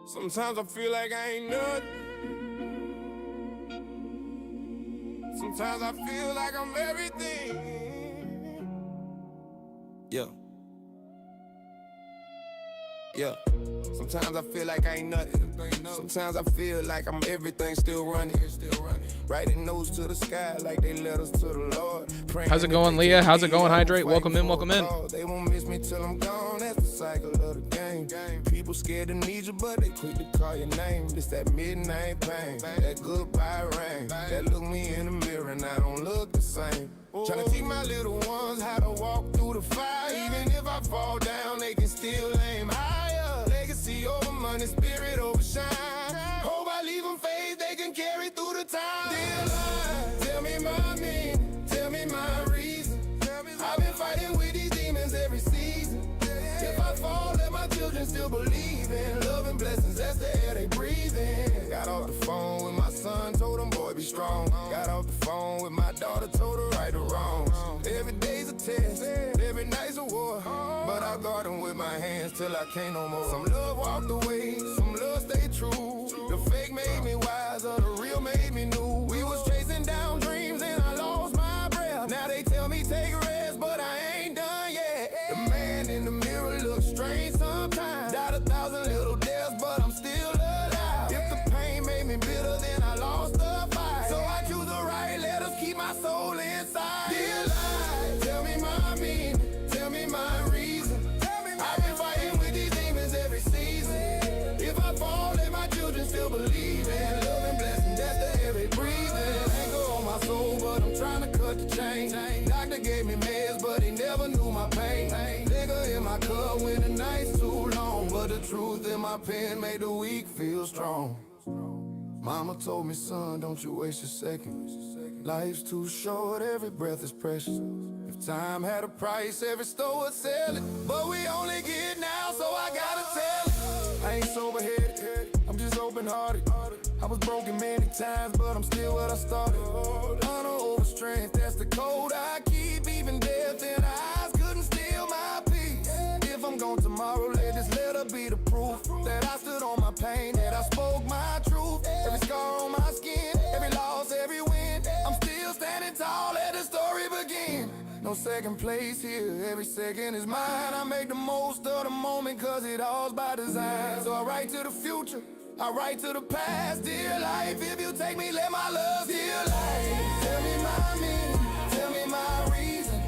Sometimes I feel like I ain't nothing. Sometimes I feel like I'm everything. Yeah. Yeah. Sometimes I feel like I ain't nothing. Sometimes I feel like I'm everything, still running. Writing notes to the sky like they let us to the Lord. How's it going, Leah? How's it going, Hydrate? Welcome in, welcome in. They won't miss me till I'm gone. That's the cycle of the game. People scared to need you, but they quick to call your name. It's that midnight pain, that goodbye rain, that look me in the mirror and I don't look the same. Tryna teach my little ones how to walk through the fire. Even if I fall down, they can still aim higher. Legacy over money, spirit over shine. Hope I leave them faith they can carry through the time. Dear life, tell me my meaning, tell me my reason. I've been fighting with these demons every season. If I fall, let my children still believe in love and blessings, that's the air they breathe in. Got off the phone with my son, told him, boy, be strong. Got off the phone with my daughter, told her right or wrong. Every day's a test, every night's a war. But I guard them with my hands till I can't no more. Some love walked away, some love stayed true. The fake made me wiser, the real made me new. We was chasing down dreams and I lost my breath. Now they tell me take a rest, but I ain't done yet. The man in the mirror looks strange sometimes. Died 1,000 little deaths, but I'm still alive. If the pain made me bitter, then I lost the fight. So I choose the right letters, keep my soul inside. Dear life, tell me my meaning, tell me my reason. I've been fighting with these demons every season. If I fall, let my children still believe in love and blessing, that's the air they breathe in. Anger on my soul, but I'm trying to cut the chain. Doctor gave me meds, but he never knew my pain. Liquor in my cup when the night's too long, but the truth in my pen made the weak feel strong. Mama told me, son, don't you waste a second. Life's too short, every breath is precious. If time had a price, every store would sell it. But we only get now, so I gotta tell it. I ain't sober-headed, I'm just open-hearted. I was broken many times, but I'm still what I started. Honor over strength, that's the code I keep. Even death in eyes couldn't steal my peace. If I'm gone tomorrow, let this letter be the proof that I stood on my pain, that I spoke my truth. Every scar on my skin, every loss, every win, I'm still standing tall, let the story begin. No second place here, every second is mine. I make the most of the moment, cause it all's by design. So I write to the future, I write to the past. Dear life, if you take me, let my love. Dear life, tell me my meaning, tell me my reason.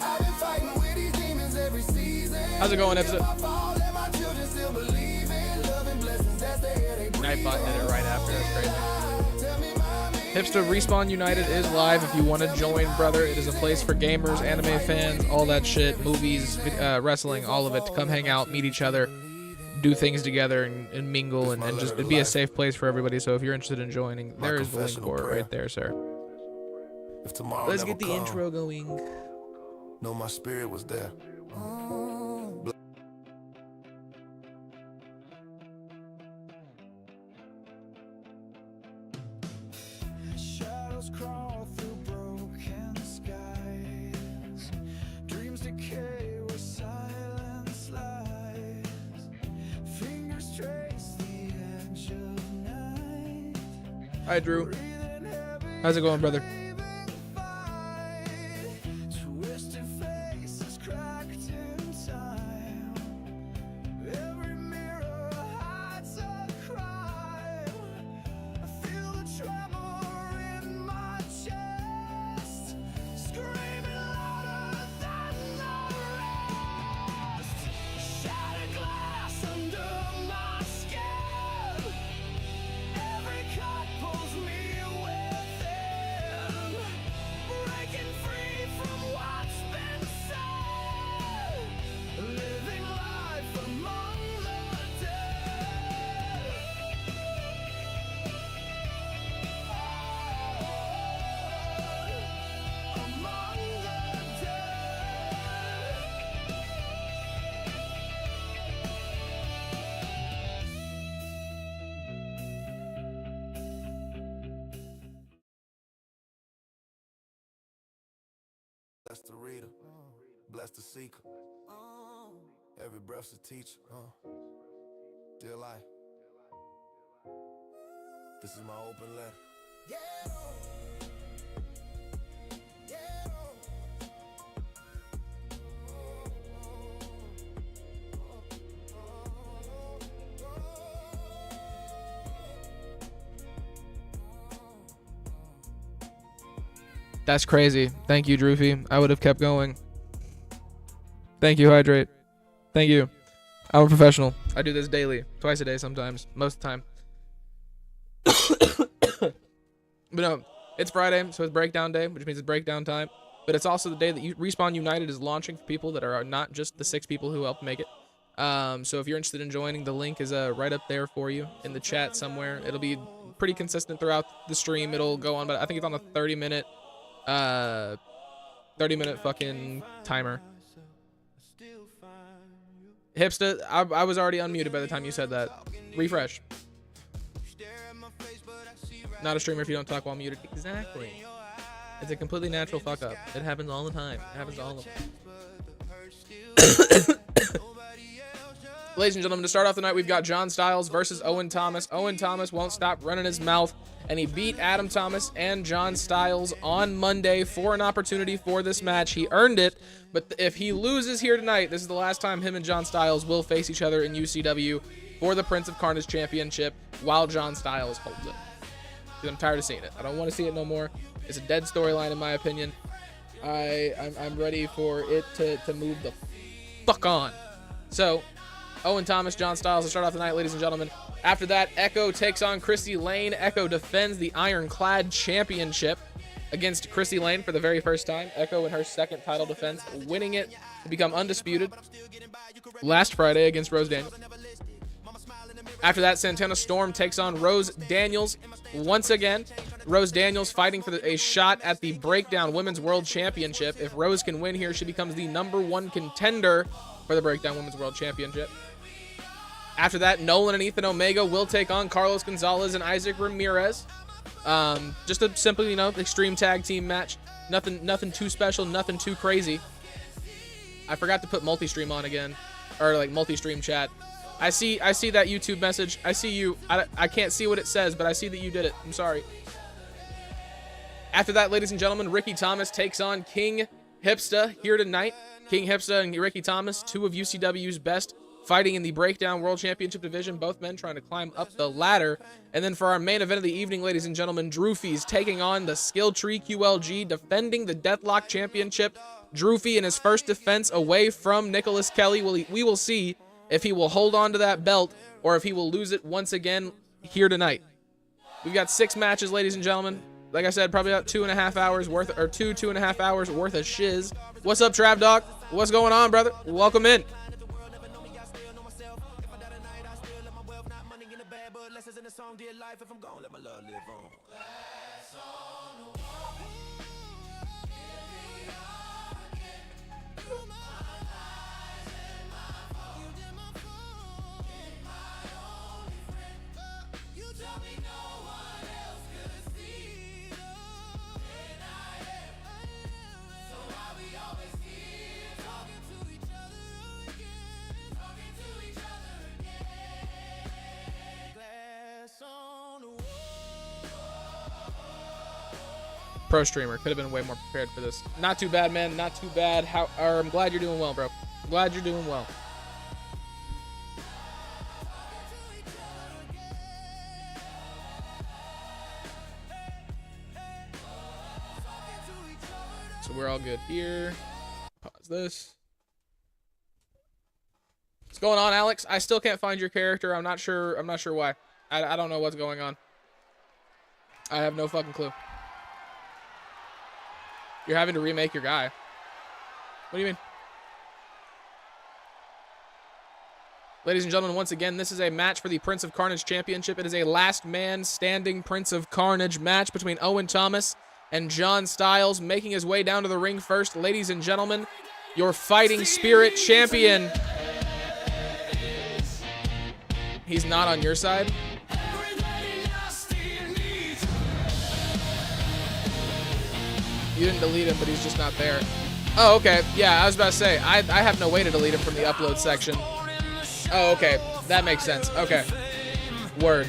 I've been fighting with these demons every season. How's it going, Hipsta? If I fall, let my children still believe in love and blessings, that's the air they breathe. Nightbot did it right after, that's crazy. Tell me my meaning. Hipsta Respawn United is live if you want to join, brother. It is a place for gamers, anime fans, all that shit, movies, wrestling, all of it, to come hang out, meet each other, do things together, and mingle, and just it'd be a safe place for everybody. So if you're interested in joining, there is the link for it right there, sir. If tomorrow Let's never get the come, intro going. know my spirit was there. Shadows crawl through broken skies. Dreams decay where silence lies. Fingers trace the edge of night. Hi, Drew. How's it going, brother? Twisted faces cracked in time. Every mirror hides a crime. I feel the tremor in my chest, screaming louder than the rest. Shattered glass under my skin. Every cut pulls me within, breaking free from what's been said, living life among the dead. Among the dead. Bless the reader, bless the seeker. Every breath's a teacher. Dear life, This is my open letter. That's crazy. Thank you, Drewfie. I would have kept going. Thank you, Hydrate. Thank you. I'm a professional. I do this daily, twice a day sometimes, most of the time. But no, it's Friday, so it's breakdown day, which means it's breakdown time. But it's also the day that Respawn United is launching for people that are not just the 6 people who helped make it. So if you're interested in joining, the link is right up there for you in the chat somewhere. It'll be pretty consistent throughout the stream. It'll go on, but I think it's on a 30-minute fucking timer. Hipsta, I was already unmuted by the time you said that. Refresh. Not a streamer if you don't talk while muted. Exactly. It's a completely natural fuck up. It happens all the time. It happens to all of them. Ladies and gentlemen, to start off the night, we've got John Styles versus Owen Thomas. Owen Thomas won't stop running his mouth, and he beat Adam Thomas and John Styles on Monday for an opportunity for this match. He earned it, but if he loses here tonight, this is the last time him and John Styles will face each other in UCW for the Prince of Carnage Championship while John Styles holds it. Because I'm tired of seeing it. I don't want to see it no more. It's a dead storyline in my opinion. I'm ready for it to move the fuck on. So, Owen Thomas, John Styles to start off the night, ladies and gentlemen. After that, Echo takes on Christie Lane. Echo defends the Iron-Clad Championship against Christie Lane for the very first time. Echo in her second title defense, winning it to become undisputed last Friday against Rose Daniels. After that, Santana Storm takes on Rose Daniels once again. Rose Daniels fighting for a shot at the Breakdown Women's World Championship. If Rose can win here, she becomes the #1 contender for the Breakdown Women's World Championship. After that, Nolan and Ethan Omega will take on Carlos Gonzalez and Isaac Ramirez. Just a simple, extreme tag team match. Nothing too special, nothing too crazy. I forgot to put multi-stream on again, or like multi-stream chat. I see that YouTube message. I see you. I can't see what it says, but I see that you did it. I'm sorry. After that, ladies and gentlemen, Ricky Thomas takes on King Hipsta here tonight. King Hipsta and Ricky Thomas, 2 of UCW's best, fighting in the Breakdown World Championship division. Both men trying to climb up the ladder. And then for our main event of the evening, ladies and gentlemen, Drewfie's taking on the Skill Tree QLG, defending the Deathlock Championship. Drewfie in his first defense away from Nicholas Kelly. We will see if he will hold on to that belt or if he will lose it once again here tonight. We've got 6 matches, ladies and gentlemen. Like I said, probably about 2.5 hours worth, or 2.5 hours worth of shiz. What's up, Trav Dog? What's going on, brother? Welcome in. Pro streamer. Could have been way more prepared for this. Not too bad, man. Not too bad. I'm glad you're doing well, bro. Glad you're doing well. So we're all good here. Pause this. What's going on, Alex? I still can't find your character. I'm not sure why. I don't know what's going on. I have no fucking clue. You're having to remake your guy. What do you mean? Ladies and gentlemen, once again, this is a match for the Prince of Carnage Championship. It is a last man standing Prince of Carnage match between Owen Thomas and John Styles. Making his way down to the ring first, ladies and gentlemen, your fighting spirit champion. He's not on your side. You didn't delete him, but he's just not there. Oh, okay. Yeah, I was about to say, I have no way to delete him from the upload section. Oh, okay. That makes sense. Okay. Word.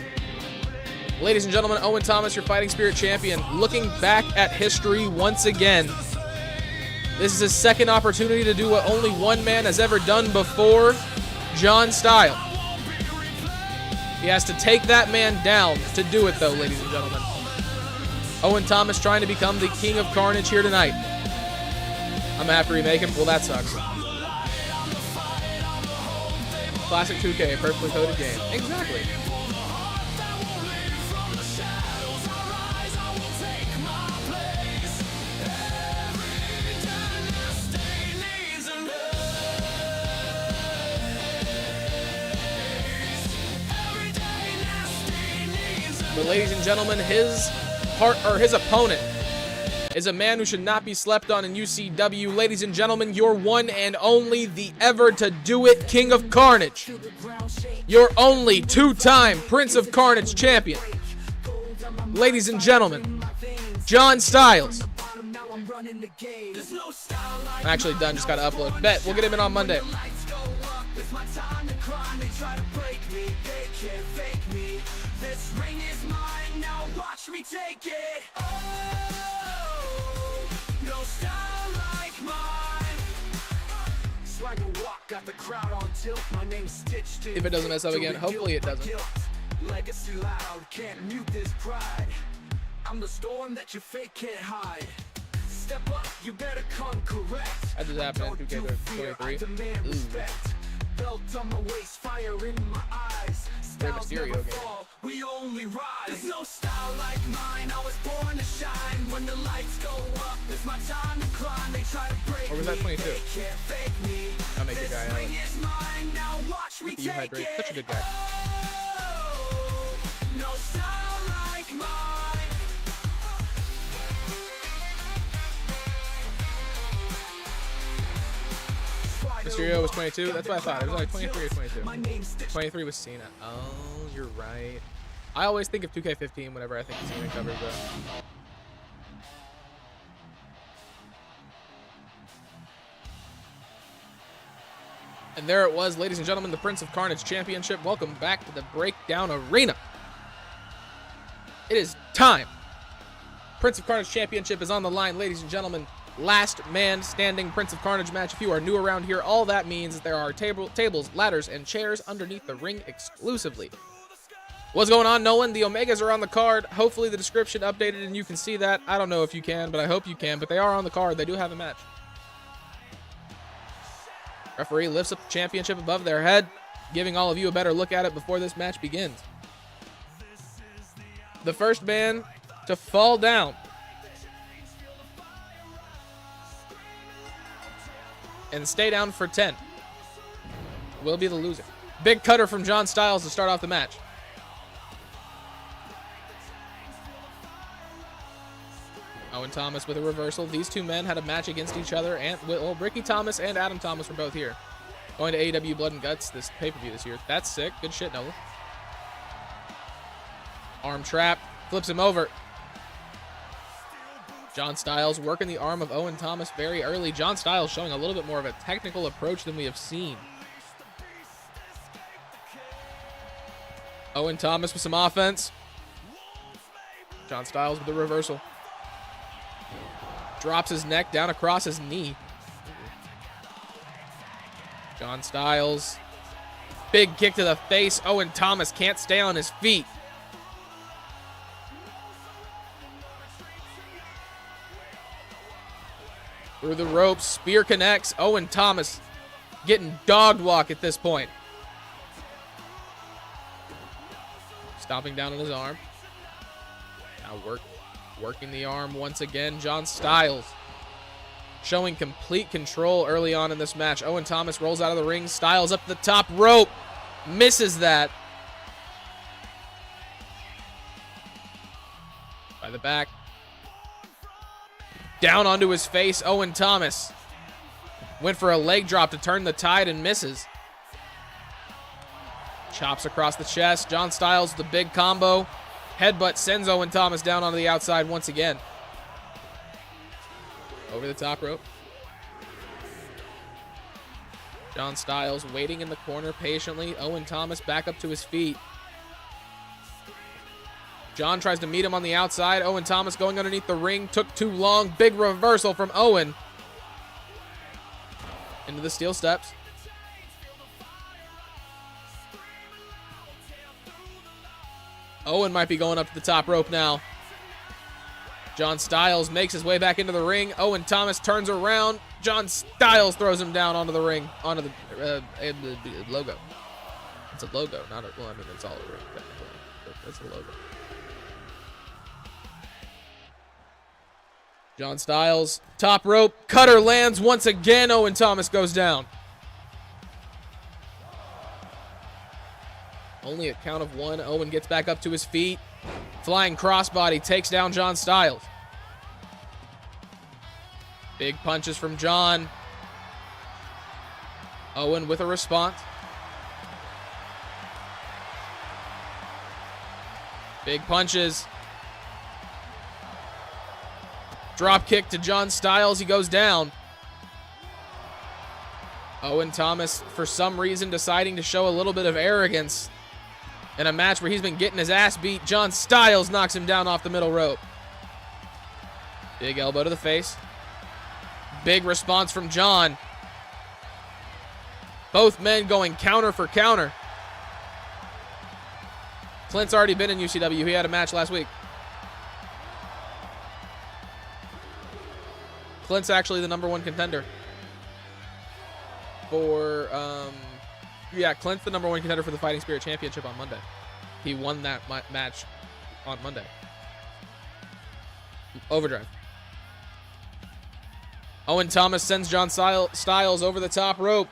Ladies and gentlemen, Owen Thomas, your Fighting Spirit champion, looking back at history once again. This is his second opportunity to do what only one man has ever done before, John Styles. He has to take that man down to do it, though, ladies and gentlemen. Owen Thomas trying to become the king of Carnage here tonight. I'm gonna have to remake him. Well, that sucks. Classic 2K, perfectly coded game. Exactly. But ladies and gentlemen, his opponent is a man who should not be slept on in UCW. Ladies and gentlemen, your one and only, the ever-to-do-it King of Carnage. Your only two-time Prince of Carnage champion. Ladies and gentlemen, John Styles. I'm actually done, just gotta upload. Bet, we'll get him in on Monday. Take it. Oh, no style like mine. Swagger walk, got the crowd on tilt. My name's stitched in. If it doesn't mess up again, hopefully it doesn't. Legacy loud, can't mute this pride. I'm the storm that your fate can't hide. Step up, you better come correct. That just happened in 2K23. Belt on my waist, fire in my eyes. Styles never fall, we only rise. There's no style like mine, I was born to shine. When the lights go up, it's my time to climb. They try to break me, they can't fake me. I'll make your guy out. You hydrate, such a good guy. Oh, no style like mine. Mysterio was 22. That's what I thought. It was like 23 or 22. 23 was Cena. Oh, you're right. I always think of 2K15 whenever I think of Cena covers, though. And there it was, ladies and gentlemen, the Prince of Carnage Championship. Welcome back to the Breakdown Arena. It is time. Prince of Carnage Championship is on the line, ladies and gentlemen. Last man standing Prince of Carnage match. If you are new around here, all that means is there are tables, ladders, and chairs underneath the ring exclusively. What's going on, Nolan? The Omegas are on the card. Hopefully the description updated and you can see that. I don't know if you can, but I hope you can. But they are on the card. They do have a match. Referee lifts up the championship above their head, giving all of you a better look at it before this match begins. The first man to fall down and stay down for 10 will be the loser. Big cutter from John Styles to start off the match. Owen Thomas with a reversal. These two men had a match against each other, and well, Ricky Thomas and Adam Thomas were both here. Going to AEW Blood and Guts this pay-per-view this year. That's sick. Good shit, Nolan. Arm trap. Flips him over. John Styles working the arm of Owen Thomas very early. John Styles showing a little bit more of a technical approach than we have seen. Owen Thomas with some offense. John Styles with the reversal. Drops his neck down across his knee. John Styles. Big kick to the face. Owen Thomas can't stay on his feet. Through the ropes, spear connects. Owen Thomas getting dog walk at this point. Stomping down on his arm. Now working the arm once again. John Styles showing complete control early on in this match. Owen Thomas rolls out of the ring. Styles up the top rope. Misses that. By the back. Down onto his face, Owen Thomas. Went for a leg drop to turn the tide and misses. Chops across the chest. John Styles, the big combo. Headbutt sends Owen Thomas down onto the outside once again. Over the top rope. John Styles waiting in the corner patiently. Owen Thomas back up to his feet. John tries to meet him on the outside. Owen Thomas going underneath the ring. Took too long. Big reversal from Owen. Into the steel steps. Owen might be going up to the top rope now. John Styles makes his way back into the ring. Owen Thomas turns around. John Styles throws him down onto the ring, onto the logo. It's a logo, not a, well, I mean, it's all a ring, technically, but it's a logo. John Styles, top rope, cutter lands once again. Owen Thomas goes down. Only a count of one. Owen gets back up to his feet. Flying crossbody takes down John Styles. Big punches from John. Owen with a response. Big punches. Drop kick to John Styles. He goes down. Owen Thomas, for some reason, deciding to show a little bit of arrogance in a match where he's been getting his ass beat. John Styles knocks him down off the middle rope. Big elbow to the face. Big response from John. Both men going counter for counter. Clint's already been in UCW. He had a match last week. Clint's actually the #1 contender for, yeah, Clint's the #1 contender for the Fighting Spirit Championship on Monday. He won that match on Monday. Overdrive. Owen Thomas sends John Styles over the top rope.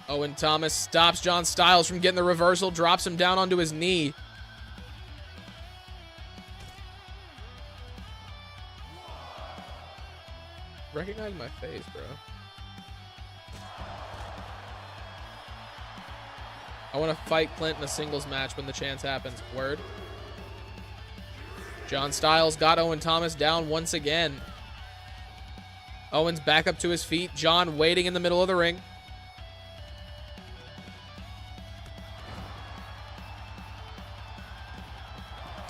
Owen Thomas stops John Styles from getting the reversal, drops him down onto his knee. Recognize my face, bro. I want to fight Clint in a singles match when the chance happens. Word. John Styles got Owen Thomas down once again. Owen's back up to his feet. John waiting in the middle of the ring.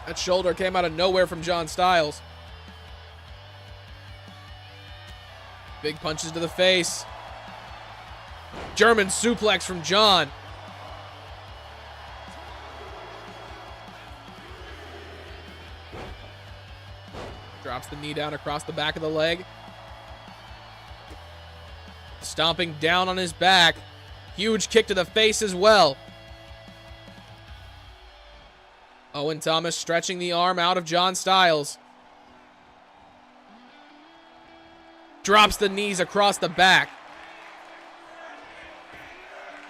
That shoulder came out of nowhere from John Styles. Big punches to the face. German suplex from John. Drops the knee down across the back of the leg. Stomping down on his back. Huge kick to the face as well. Owen Thomas stretching the arm out of John Styles. Drops the knees across the back.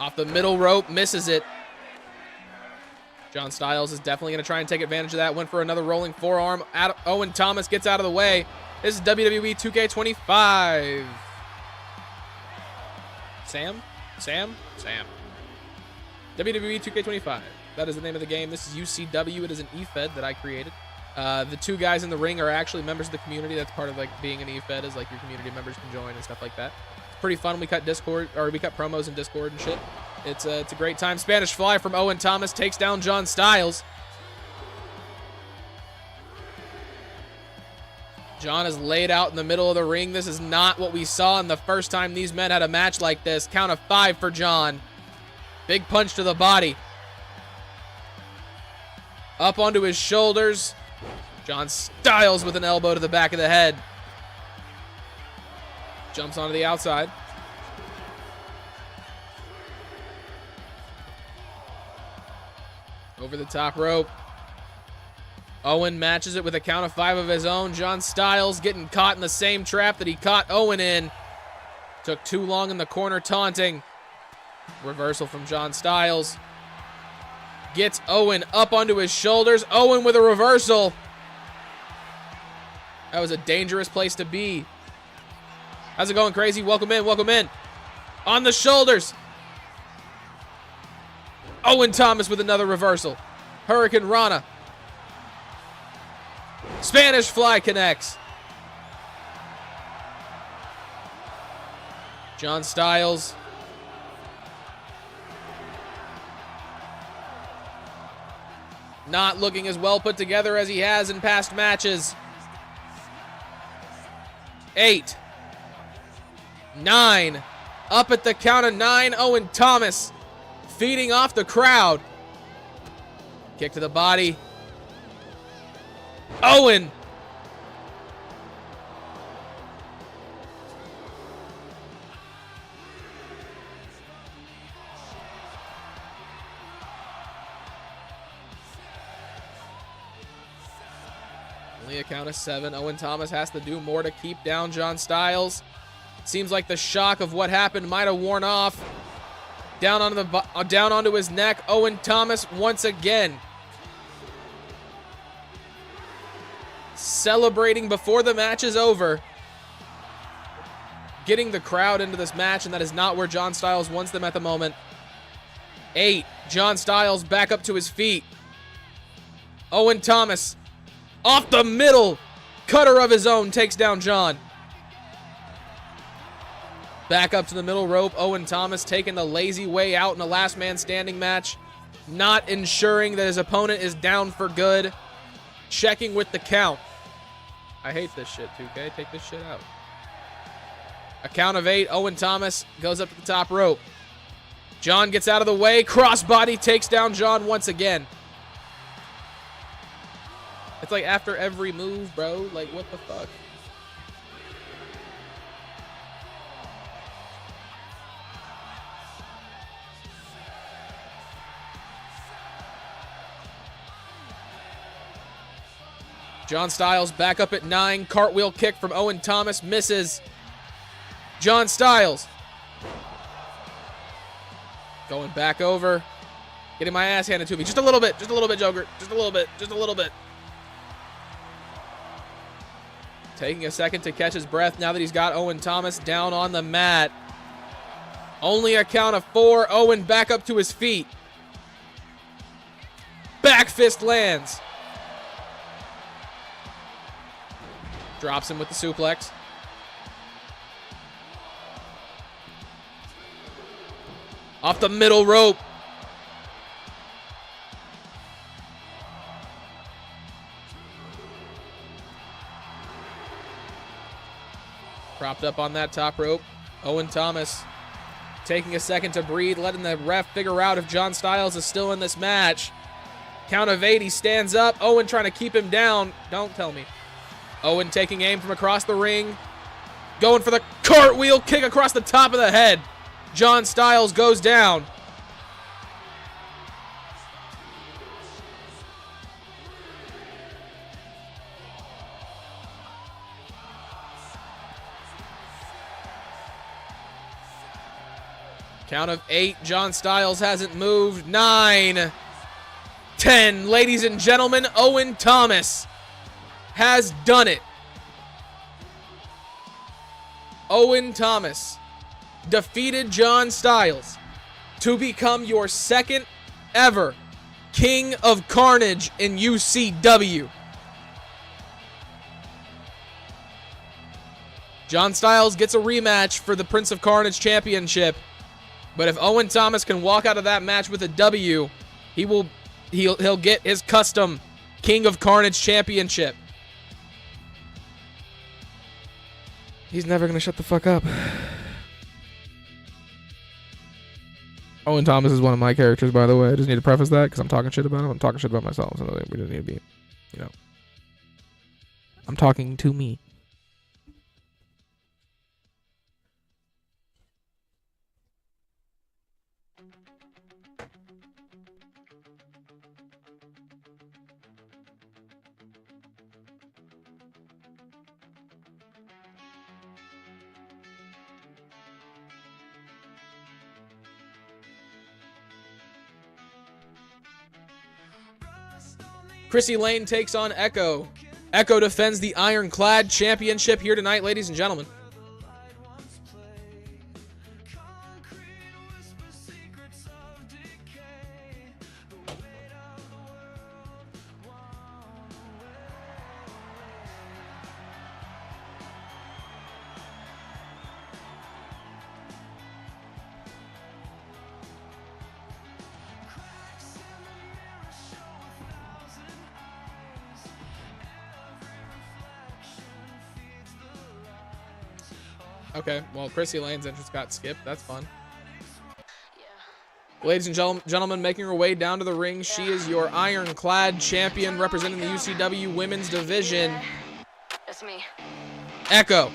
Off the middle rope, misses it. John Styles is definitely going to try and take advantage of that. Went for another rolling forearm. Owen Thomas gets out of the way. This is WWE 2K25. Sam? WWE 2K25. That is the name of the game. This is UCW. It is an EFED that I created. The two guys in the ring are actually members of the community. That's part of like being an EFED, is like your community members can join and stuff like that. It's pretty fun. We cut promos in Discord and shit. It's a great time. Spanish Fly from Owen Thomas takes down John Styles. John is laid out in the middle of the ring. This is not what we saw in the first time these men had a match like this. Count of 5 for John. Big punch to the body. Up onto his shoulders. John Styles with an elbow to the back of the head. Jumps onto the outside. Over the top rope. Owen matches it with a count of 5 of his own. John Styles getting caught in the same trap that he caught Owen in. Took too long in the corner, taunting. Reversal from John Styles. Gets Owen up onto his shoulders. Owen with a reversal. That was a dangerous place to be. How's it going, Crazy? Welcome in, welcome in. On the shoulders. Owen Thomas with another reversal. Hurricane Rana. Spanish Fly connects. John Styles not looking as well put together as he has in past matches. 8, 9, up at the count of 9, Owen Thomas feeding off the crowd. Kick to the body. Owen. Only a count of 7. Owen Thomas has to do more to keep down John Styles. Seems like the shock of what happened might have worn off. Down onto his neck. Owen Thomas once again celebrating before the match is over. Getting the crowd into this match, and that is not where John Styles wants them at the moment. 8. John Styles back up to his feet. Owen Thomas off the middle. Cutter of his own takes down John. Back up to the middle rope. Owen Thomas taking the lazy way out in a last man standing match. Not ensuring that his opponent is down for good. Checking with the count. I hate this shit, 2K. Take this shit out. A count of 8. Owen Thomas goes up to the top rope. John gets out of the way. Crossbody takes down John once again. It's like after every move, bro. Like, what the fuck? John Styles back up at 9. Cartwheel kick from Owen Thomas. Misses. John Styles. Going back over. Getting my ass handed to me. Just a little bit. Just a little bit, Joker. Just a little bit. Just a little bit. Taking a second to catch his breath now that he's got Owen Thomas down on the mat. Only a count of 4. Owen back up to his feet. Back fist lands. Drops him with the suplex. Off the middle rope. Propped up on that top rope. Owen Thomas taking a second to breathe, letting the ref figure out if John Styles is still in this match. Count of 8, he stands up. Owen trying to keep him down. Don't tell me. Owen taking aim from across the ring. Going for the cartwheel kick across the top of the head. John Styles goes down. Count of 8. John Styles hasn't moved. 9, 10. Ladies and gentlemen, Owen Thomas has done it. Owen Thomas defeated John Styles to become your second ever King of Carnage in UCW. John Styles gets a rematch for the Prince of Carnage Championship. But if Owen Thomas can walk out of that match with a W, he'll get his custom King of Carnage Championship. He's never gonna shut the fuck up. Owen Thomas is one of my characters, by the way. I just need to preface that because I'm talking shit about him. I'm talking shit about myself. So we just need to be, I'm talking to me. Christie Lane takes on Echo. Echo defends the Iron-Clad Championship here tonight, ladies and gentlemen. Okay, well, Christie Lane's entrance got skipped. That's fun. Ladies and gentlemen, making her way down to the ring, she is your Iron-Clad champion representing the UCW women's division. That's me. Echo.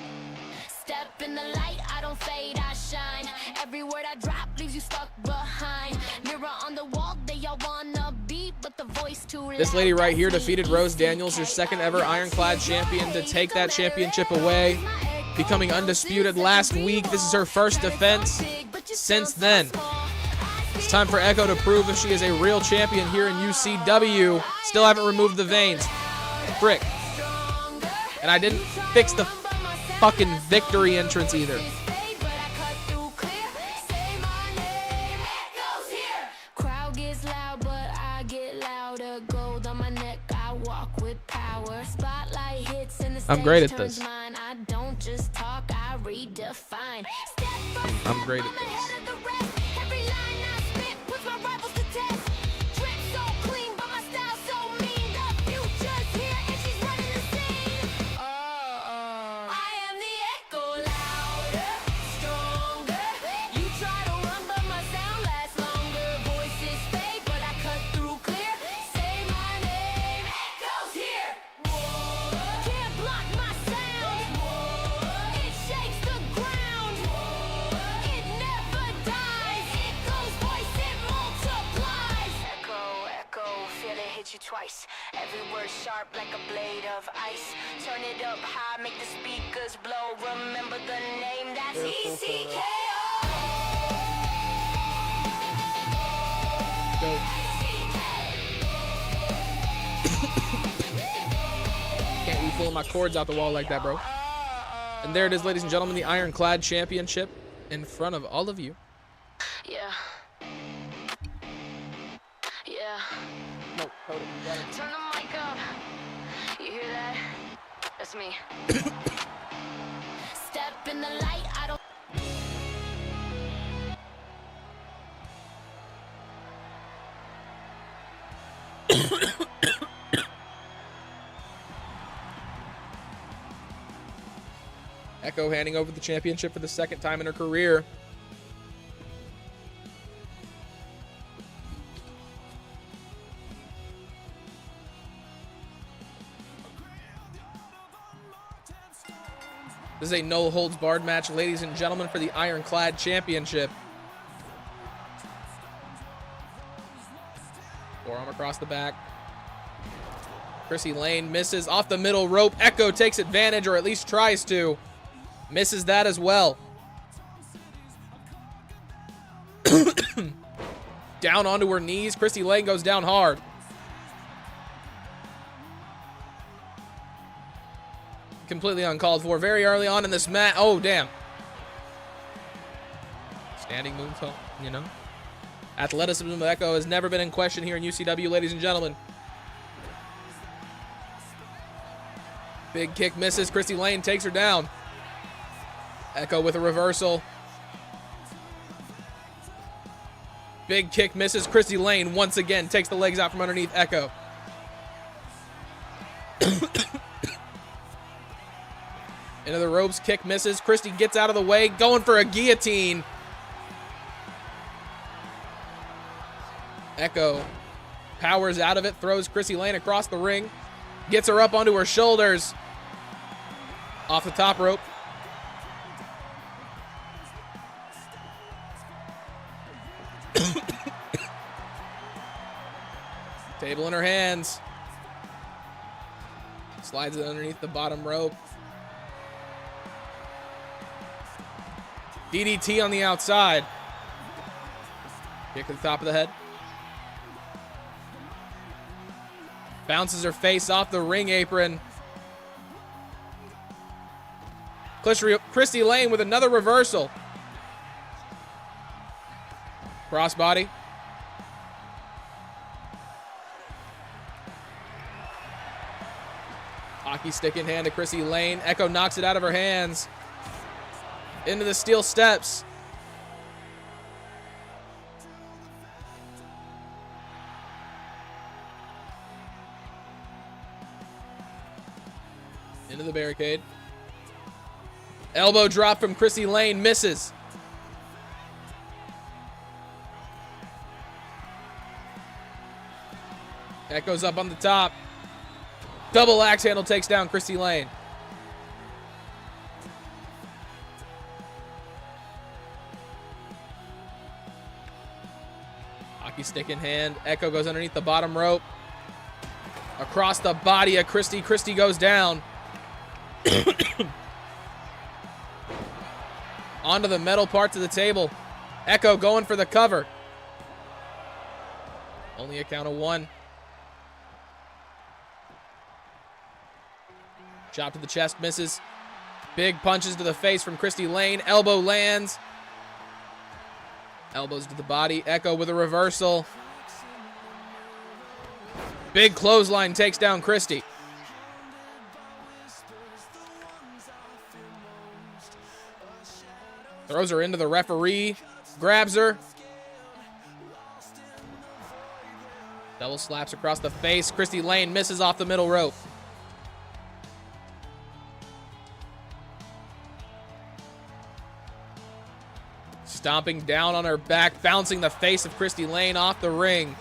Step in the light, I don't fade, I shine. Every word I drop leaves you stuck behind. Mirror on the wall, they all wanna be, but the voice too loud. This lady right here defeated Rose Daniels, your second ever Iron-Clad champion, to take that championship away, becoming undisputed last week. This is her first defense since then. It's time for Echo to prove if she is a real champion here in UCW. Still haven't removed the veins. Frick. And I didn't fix the fucking victory entrance either. Crowd gets loud, but I get louder. Gold on my neck, I walk with power. Spotlight hits in the I'm great at turns this. mine. I don't just talk, I redefine. I'm great at this. Every line I spit puts my rivals to test. Drip so clean, but my style so mean. The future's here and she's running the scene. I am the echo, louder, stronger. You try to run, but my sound lasts longer. Voices fade, but I cut through clear. Say my name, Echo's here. Can't block my sound. It shakes the ground. It never dies. Echo's voice, it multiplies. Echo, echo, feel it hit you twice. Every word sharp like a blade of ice. Turn it up high, make the speakers blow. Remember the name, that's ECKO. Can't be pulling my cords out the wall like that, bro. And there it is, ladies and gentlemen, the Iron-Clad championship in front of all of you. Yeah. Yeah. No, hold it. You got it. Turn the mic up. You hear that? That's me. Step in the light, I don't. Echo handing over the championship for the second time in her career. This is a no-holds-barred match, ladies and gentlemen, for the Iron-Clad championship. Forearm across the back. Christie Lane misses off the middle rope. Echo takes advantage, or at least tries to. Misses that as well. Down onto her knees. Christie Lane goes down hard. Completely uncalled for. Very early on in this match. Oh, damn. Standing moonsault, you know. Athleticism of Echo has never been in question here in UCW, ladies and gentlemen. Big kick misses. Christie Lane takes her down. Echo with a reversal. Big kick misses. Christie Lane once again takes the legs out from underneath Echo. Into the ropes, kick misses. Christie gets out of the way, going for a guillotine. Echo powers out of it, throws Christie Lane across the ring, gets her up onto her shoulders. Off the top rope. Table in her hands. Slides it underneath the bottom rope. DDT on the outside. Kick to the top of the head. Bounces her face off the ring apron. Christie Lane with another reversal. Crossbody. Hockey stick in hand to Christie Lane. Echo knocks it out of her hands. Into the steel steps. Into the barricade. Elbow drop from Christie Lane, misses. Echo's up on the top. Double axe handle takes down Christie Lane. Hockey stick in hand. Echo goes underneath the bottom rope. Across the body of Christie. Christie goes down. Onto the metal parts of the table. Echo going for the cover. Only a count of 1. Chop to the chest, misses. Big punches to the face from Christie Lane. Elbow lands. Elbows to the body. Echo with a reversal. Big clothesline takes down Christie. Throws her into the referee. Grabs her. Double slaps across the face. Christie Lane misses off the middle rope. Stomping down on her back, bouncing the face of Christie Lane off the ring.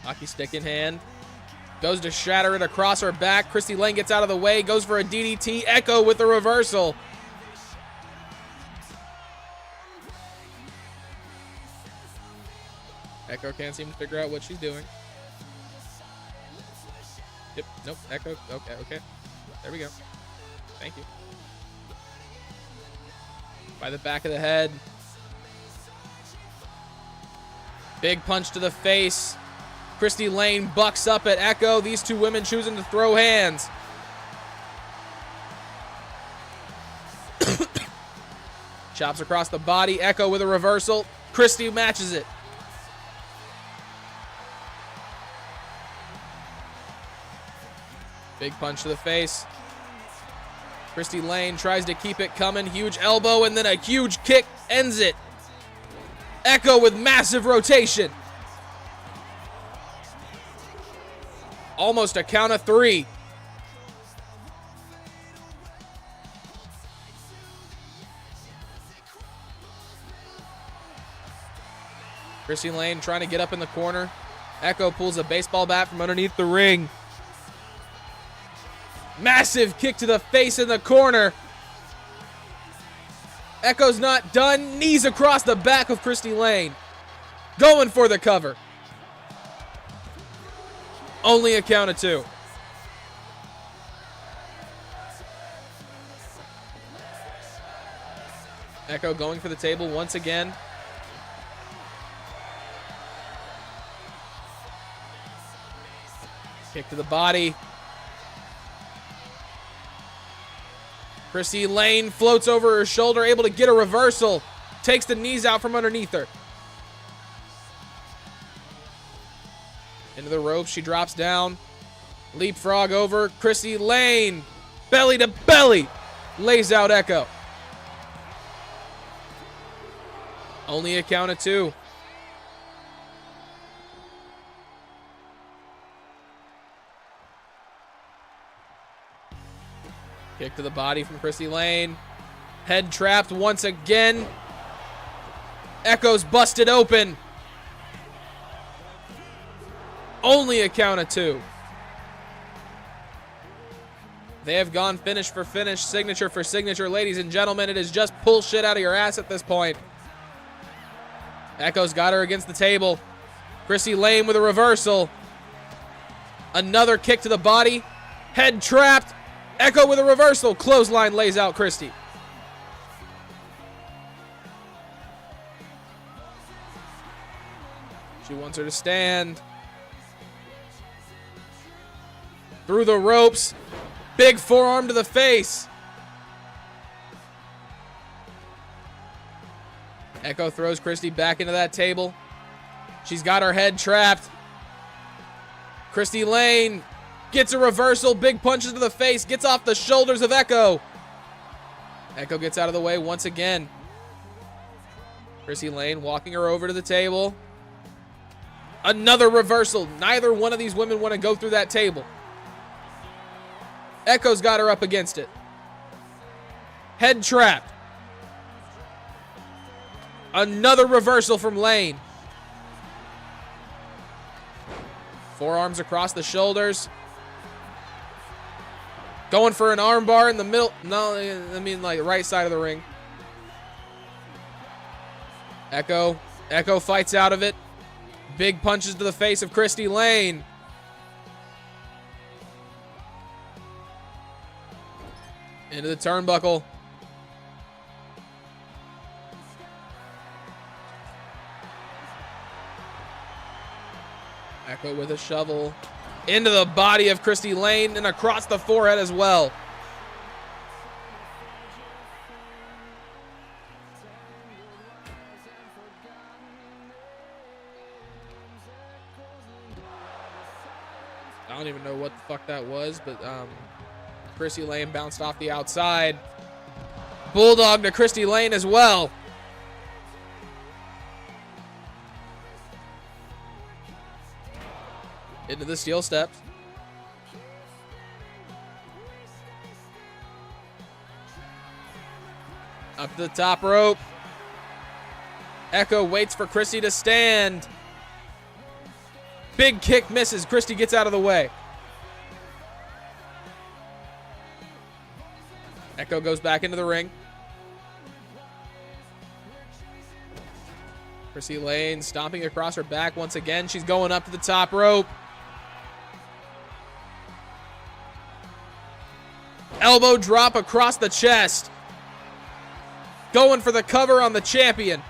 Hockey stick in hand. Goes to shatter it across her back. Christie Lane gets out of the way, goes for a DDT. Echo with the reversal. Echo can't seem to figure out what she's doing. Yep, nope, Echo, okay. There we go. Thank you. By the back of the head. Big punch to the face. Christie Lane bucks up at Echo. These two women choosing to throw hands. Chops across the body. Echo with a reversal. Christie matches it. Big punch to the face. Christie Lane tries to keep it coming. Huge elbow and then a huge kick ends it. Echo with massive rotation. Almost a count of 3. Christie Lane trying to get up in the corner. Echo pulls a baseball bat from underneath the ring. Massive kick to the face in the corner. Echo's not done. Knees across the back of Christie Lane. Going for the cover. Only a count of 2. Echo going for the table once again. Kick to the body. Christie Lane floats over her shoulder, able to get a reversal. Takes the knees out from underneath her. Into the ropes, she drops down. Leapfrog over. Christie Lane, belly to belly, lays out Echo. Only a count of 2. Kick to the body from Christie Lane. Head trapped once again. Echo's busted open. Only a count of 2. They have gone finish for finish, signature for signature. Ladies and gentlemen, it is just pull shit out of your ass at this point. Echo's got her against the table. Christie Lane with a reversal. Another kick to the body. Head trapped. Echo with a reversal. Clothesline lays out Christie. She wants her to stand. Through the ropes. Big forearm to the face. Echo throws Christie back into that table. She's got her head trapped. Christie Lane gets a reversal. Big punches to the face. Gets off the shoulders of Echo. Echo gets out of the way once again. Christie Lane walking her over to the table. Another reversal. Neither one of these women want to go through that table. Echo's got her up against it. Head trapped. Another reversal from Lane. Forearms across the shoulders. Going for an armbar in the middle. No, I mean like right side of the ring. Echo fights out of it. Big punches to the face of Christie Lane. Into the turnbuckle. Echo with a shovel. Into the body of Christie Lane and across the forehead as well. I don't even know what the fuck that was, but Christie Lane bounced off the outside. Bulldog to Christie Lane as well. Into the steel steps. Up to the top rope. Echo waits for Christie to stand. Big kick misses. Christie gets out of the way. Echo goes back into the ring. Christie Lane stomping across her back once again. She's going up to the top rope. Elbow drop across the chest. Going for the cover on the champion.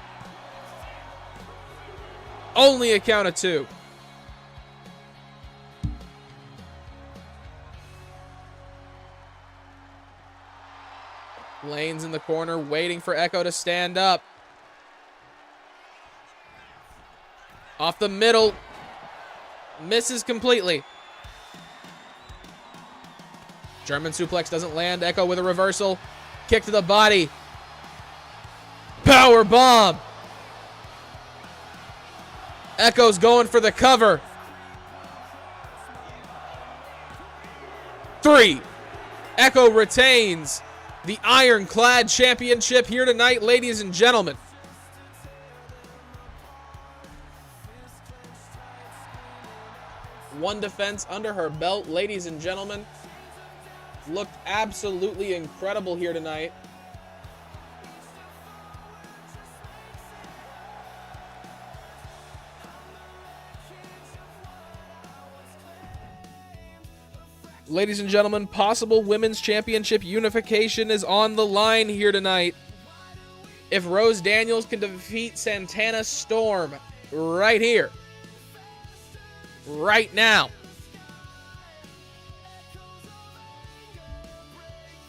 Only a count of 2. Lane's in the corner waiting for Echo to stand up. Off the middle. Misses completely. German suplex doesn't land. Echo with a reversal. Kick to the body. Power bomb. Echo's going for the cover. 3. Echo retains the Iron-Clad Championship here tonight, ladies and gentlemen. One defense under her belt, ladies and gentlemen. Looked absolutely incredible here tonight. Ladies and gentlemen, possible women's championship unification is on the line here tonight. If Rose Daniels can defeat Santana Storm right here, right now,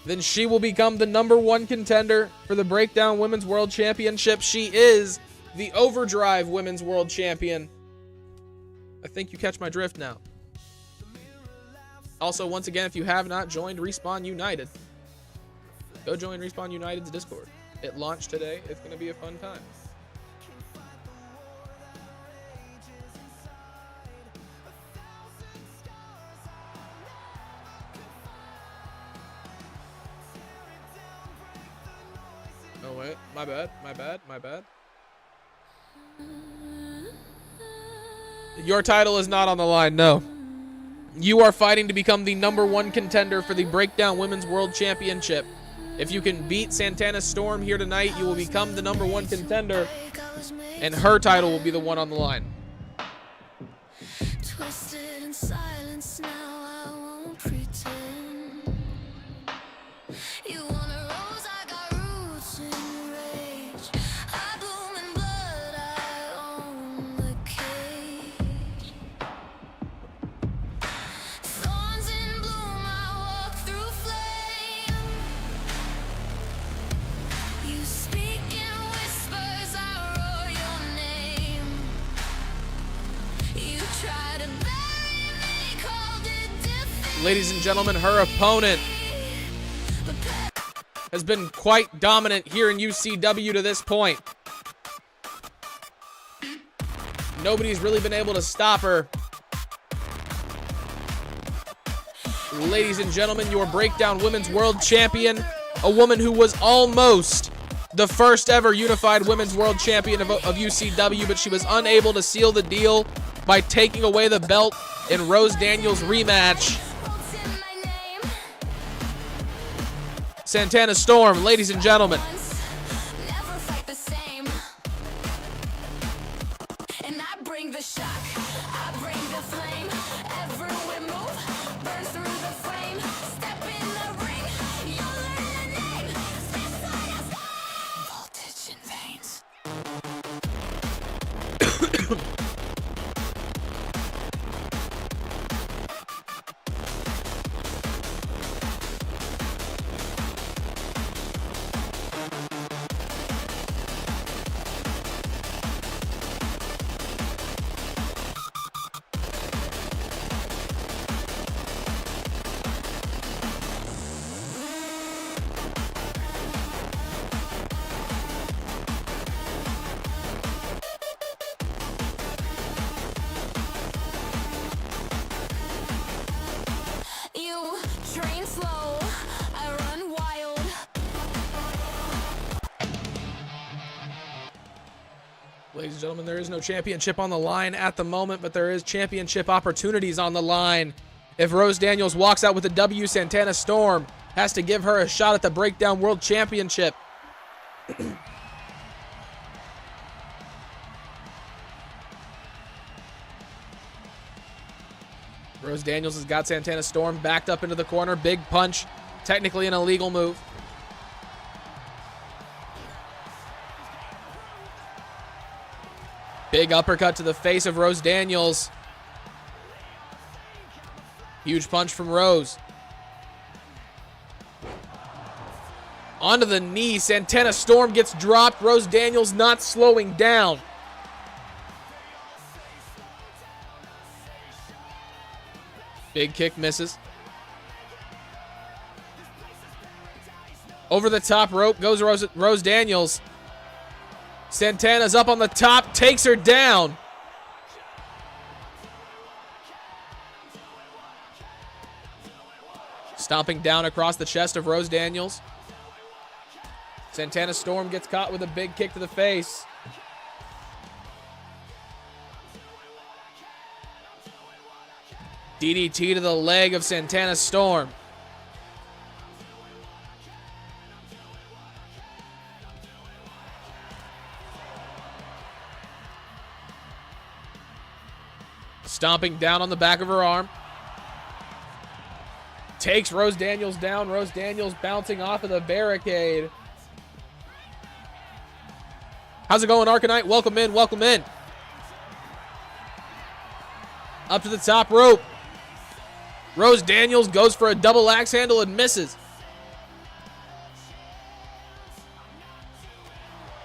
then she will become the #1 contender for the Breakdown Women's World Championship. She is the Overdrive Women's World Champion. I think you catch my drift now. Also, once again, if you have not joined Respawn United, go join Respawn United's Discord. It launched today. It's going to be a fun time. Oh, wait. My bad. Your title is not on the line, no. You are fighting to become the #1 contender for the Breakdown Women's World Championship. If you can beat Santana Storm here tonight, you will become the #1 contender, and her title will be the one on the line. Twisted in silence now, I won't pretend. You want a rose, I got roots in rage. I bloom in blood, I own the cage. Thorns in bloom, I walk through flame. You speak in whispers, I roar your name. You try to bury me, called it defeat. Ladies and gentlemen, her opponent has been quite dominant here in UCW to this point. Nobody's really been able to stop her. Ladies and gentlemen, your Breakdown Women's World Champion, a woman who was almost the first ever unified Women's World Champion of UCW, but she was unable to seal the deal by taking away the belt in Rose Daniels' rematch. Santana Storm, ladies and gentlemen. Never fight the same. And I bring the shock, I bring the flame. Every move burns through the flame. Step in the ring, you'll learn the name. Step side us. Voltage in veins. You train slow, I run wild. Ladies and gentlemen, there is no championship on the line at the moment, but there is championship opportunities on the line. If Rose Daniels walks out with a W, Santana Storm has to give her a shot at the Breakdown World Championship. Rose Daniels has got Santana Storm backed up into the corner. Big punch, technically an illegal move. Big uppercut to the face of Rose Daniels. Huge punch from Rose. Onto the knee. Santana Storm gets dropped. Rose Daniels not slowing down. Big kick misses. Over the top rope goes Rose Daniels. Santana's up on the top, takes her down. Stomping down across the chest of Rose Daniels. Santana Storm gets caught with a big kick to the face. DDT to the leg of Santana Storm. Stomping down on the back of her arm. Takes Rose Daniels down. Rose Daniels bouncing off of the barricade. How's it going, Arcanite? Welcome in, welcome in. Up to the top rope. Rose Daniels goes for a double axe handle and misses.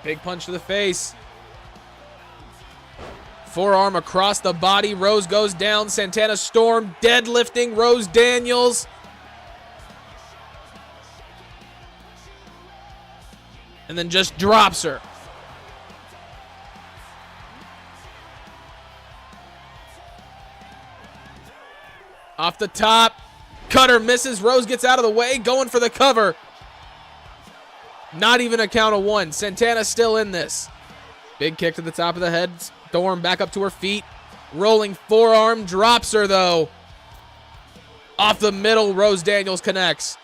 Big punch to the face. Forearm across the body. Rose goes down. Santana Storm deadlifting Rose Daniels. And then just drops her. Off the top. Cutter misses. Rose gets out of the way. Going for the cover. Not even a count of one. Santana's still in this. Big kick to the top of the head. Storm back up to her feet. Rolling forearm. Drops her, though. Off the middle, Rose Daniels connects.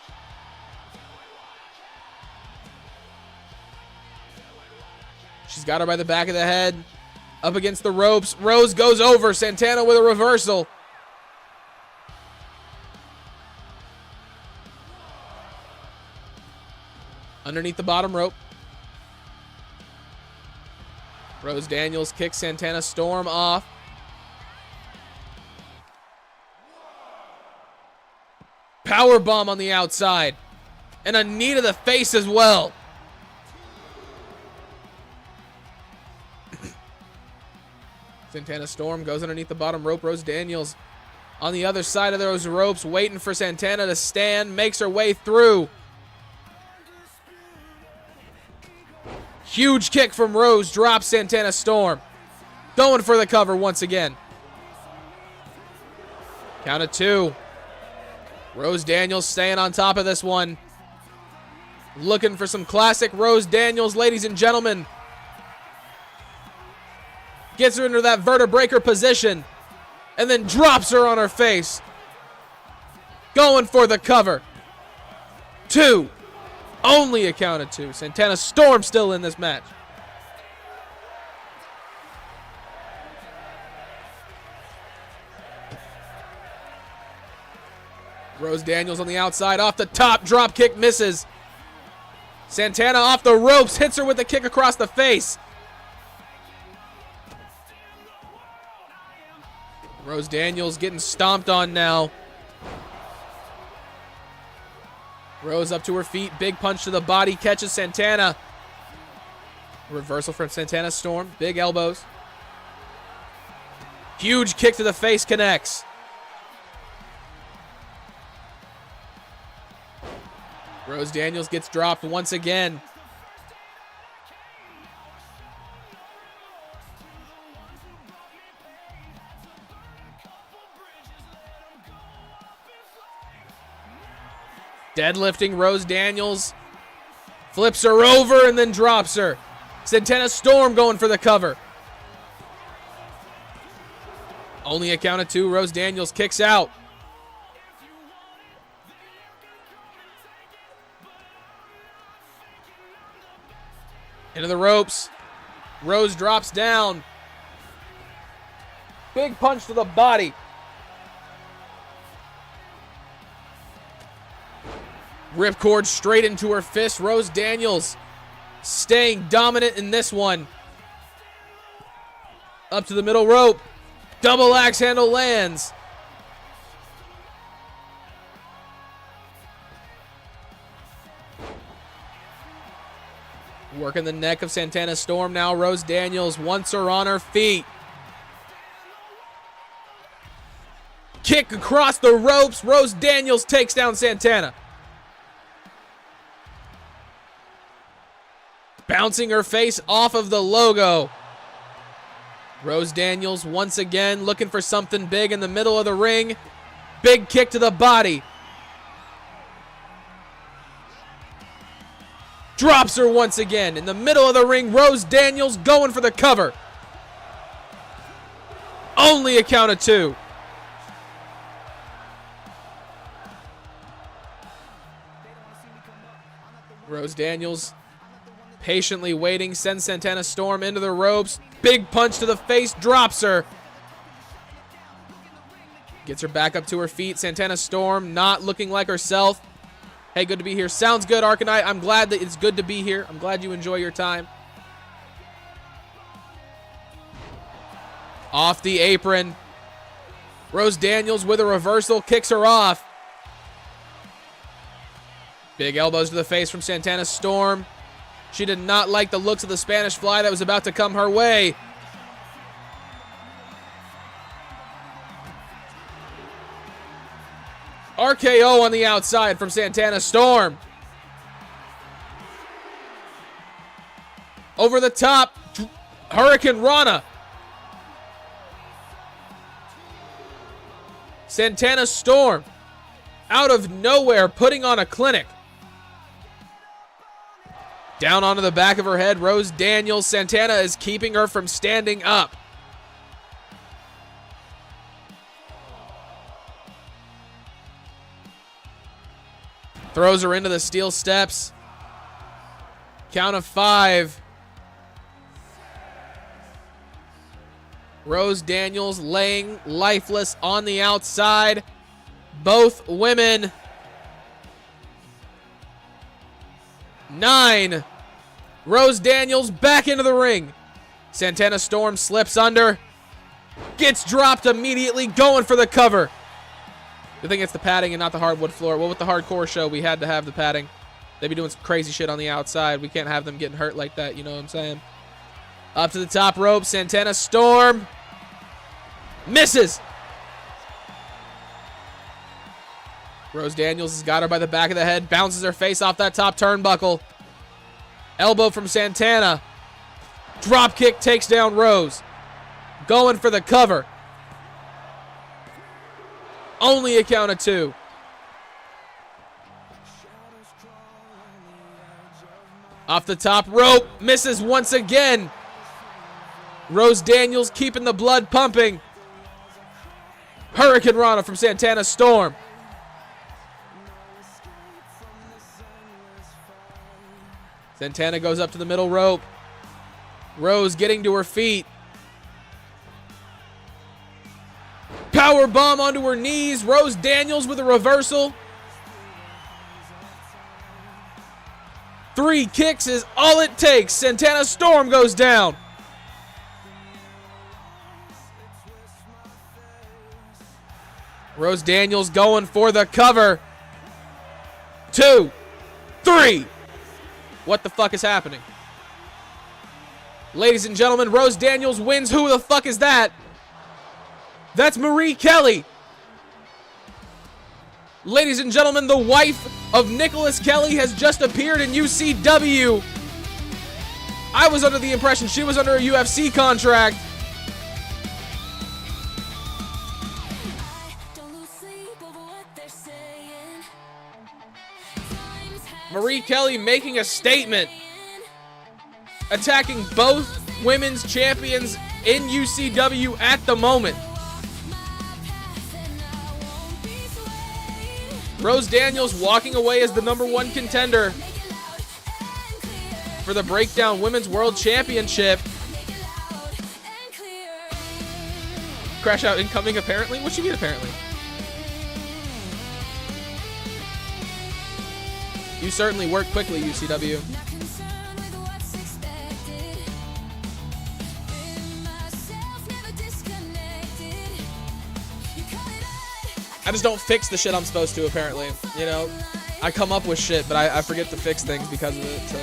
She's got her by the back of the head. Up against the ropes. Rose goes over. Santana with a reversal. Underneath the bottom rope. Rose Daniels kicks Santana Storm off. Powerbomb on the outside. And a knee to the face as well. Santana Storm goes underneath the bottom rope. Rose Daniels on the other side of those ropes, waiting for Santana to stand. Makes her way through. Huge kick from Rose. Drops Santana Storm. Going for the cover once again. Count of 2. Rose Daniels staying on top of this one. Looking for some classic Rose Daniels, ladies and gentlemen. Gets her into that vertebreaker position. And then drops her on her face. Going for the cover. 2. Only a count of 2. Santana Storm still in this match. Rose Daniels on the outside, off the top, drop kick misses. Santana off the ropes, hits her with a kick across the face. Rose Daniels getting stomped on now. Rose up to her feet, big punch to the body, catches Santana. Reversal from Santana Storm, big elbows. Huge kick to the face connects. Rose Daniels gets dropped once again. Deadlifting Rose Daniels. Flips her over and then drops her. Santana Storm going for the cover. Only a count of 2. Rose Daniels kicks out. Into the ropes. Rose drops down. Big punch to the body. Ripcord straight into her fist. Rose Daniels staying dominant in this one. Up to the middle rope. Double axe handle lands. Working the neck of Santana Storm now. Rose Daniels wants her on her feet. Kick across the ropes. Rose Daniels takes down Santana. Bouncing her face off of the logo. Rose Daniels once again looking for something big in the middle of the ring. Big kick to the body. Drops her once again in the middle of the ring. Rose Daniels going for the cover. Only a count of 2. Rose Daniels patiently waiting, sends Santana Storm into the ropes. Big punch to the face, drops her. Gets her back up to her feet. Santana Storm not looking like herself. Hey, good to be here. Sounds good, Arcanite. I'm glad that it's good to be here. I'm glad you enjoy your time. Off the apron. Rose Daniels with a reversal, kicks her off. Big elbows to the face from Santana Storm. She did not like the looks of the Spanish Fly that was about to come her way. RKO on the outside from Santana Storm. Over the top, Hurricane Rana. Santana Storm, out of nowhere, putting on a clinic. Down onto the back of her head, Rose Daniels. Santana is keeping her from standing up. Throws her into the steel steps. Count of 5. Rose Daniels laying lifeless on the outside. Both women. 9. Rose Daniels back into the ring. Santana Storm slips under. Gets dropped immediately, going for the cover. Good thing it's the padding and not the hardwood floor. Well, with the hardcore show, we had to have the padding. They'd be doing some crazy shit on the outside. We can't have them getting hurt like that, you know what I'm saying? Up to the top rope, Santana Storm. Misses. Rose Daniels has got her by the back of the head. Bounces her face off that top turnbuckle. Elbow from Santana. Drop kick takes down Rose. going for the cover. Only a count of 2. Off the top rope, misses once again. Rose Daniels keeping the blood pumping. Hurricane Rana from Santana Storm. Santana goes up to the middle rope. Rose getting to her feet. Power bomb onto her knees. Rose Daniels with a reversal. 3 kicks is all it takes. Santana Storm goes down. Rose Daniels going for the cover. 2, 3. What the fuck is happening? Ladies and gentlemen, Rose Daniels wins. Who the fuck is that? That's Marie Kelly. Ladies and gentlemen, the wife of Nicholas Kelly has just appeared in UCW. I was under the impression she was under a UFC contract. Marie Kelly making a statement, attacking both women's champions in UCW at the moment. Rose Daniels walking away as the #1 contender for the Breakdown Women's World Championship. Crash out incoming apparently? What you mean apparently? You certainly work quickly, UCW. I just don't fix the shit I'm supposed to, apparently. You know, I come up with shit, but I forget to fix things because of it, so.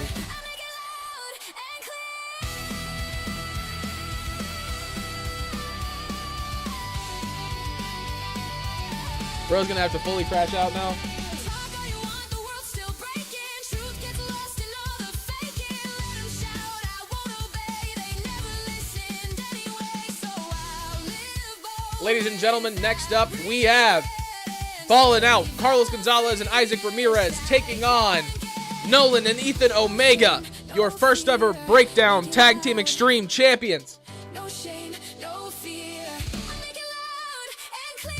Bro's gonna have to fully crash out now. Ladies and gentlemen, next up we have Ballin Out, Carlos Gonzalez and Isaac Ramirez taking on Nolan and Ethan Omega, your first ever Breakdown Tag Team Extreme Champions. No shame, no fear. I make it loud and clear.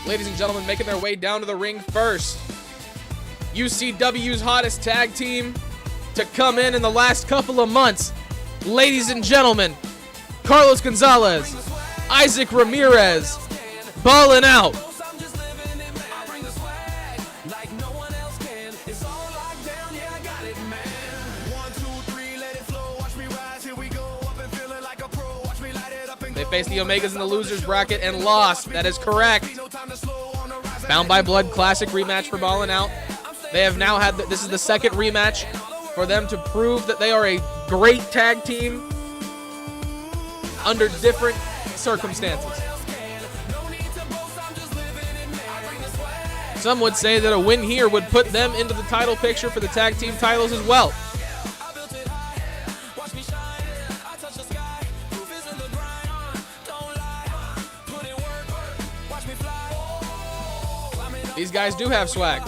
Ladies and gentlemen, making their way down to the ring first, UCW's hottest tag team to come in the last couple of months. Ladies and gentlemen, Carlos Gonzalez, Isaac Ramirez, Ballin Out. They faced the Omegas in the losers bracket and lost. That is correct. Bound by Blood Classic rematch for Ballin Out. They have now had, this is the second rematch for them to prove that they are a great tag team under different circumstances. Some would say that a win here would put them into the title picture for the tag team titles as well. These guys do have swag.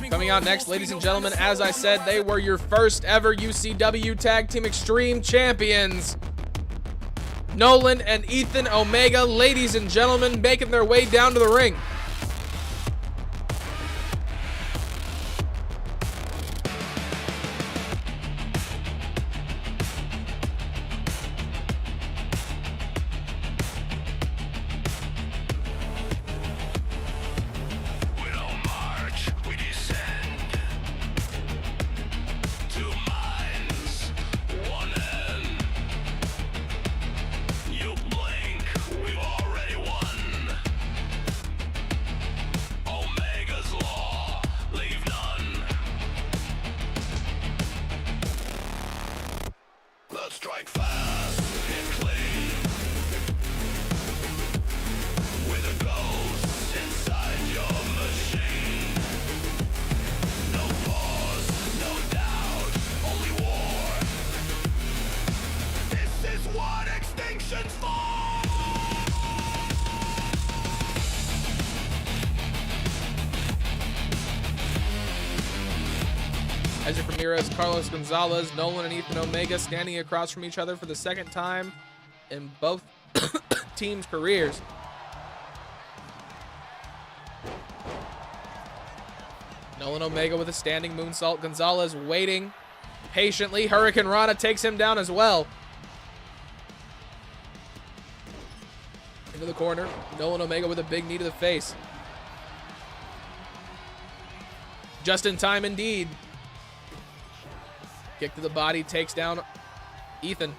Coming out next, ladies and gentlemen, as I said, they were your first ever UCW Tag Team Extreme Champions. Nolan and Ethan Omega, ladies and gentlemen, making their way down to the ring. Isaac Ramirez, Carlos Gonzalez, Nolan, and Ethan Omega standing across from each other for the second time in both teams' careers. Nolan Omega with a standing moonsault. Gonzalez waiting patiently. Hurricane Rana takes him down as well. Into the corner. Nolan Omega with a big knee to the face. Just in time indeed. Kick to the body, takes down Ethan.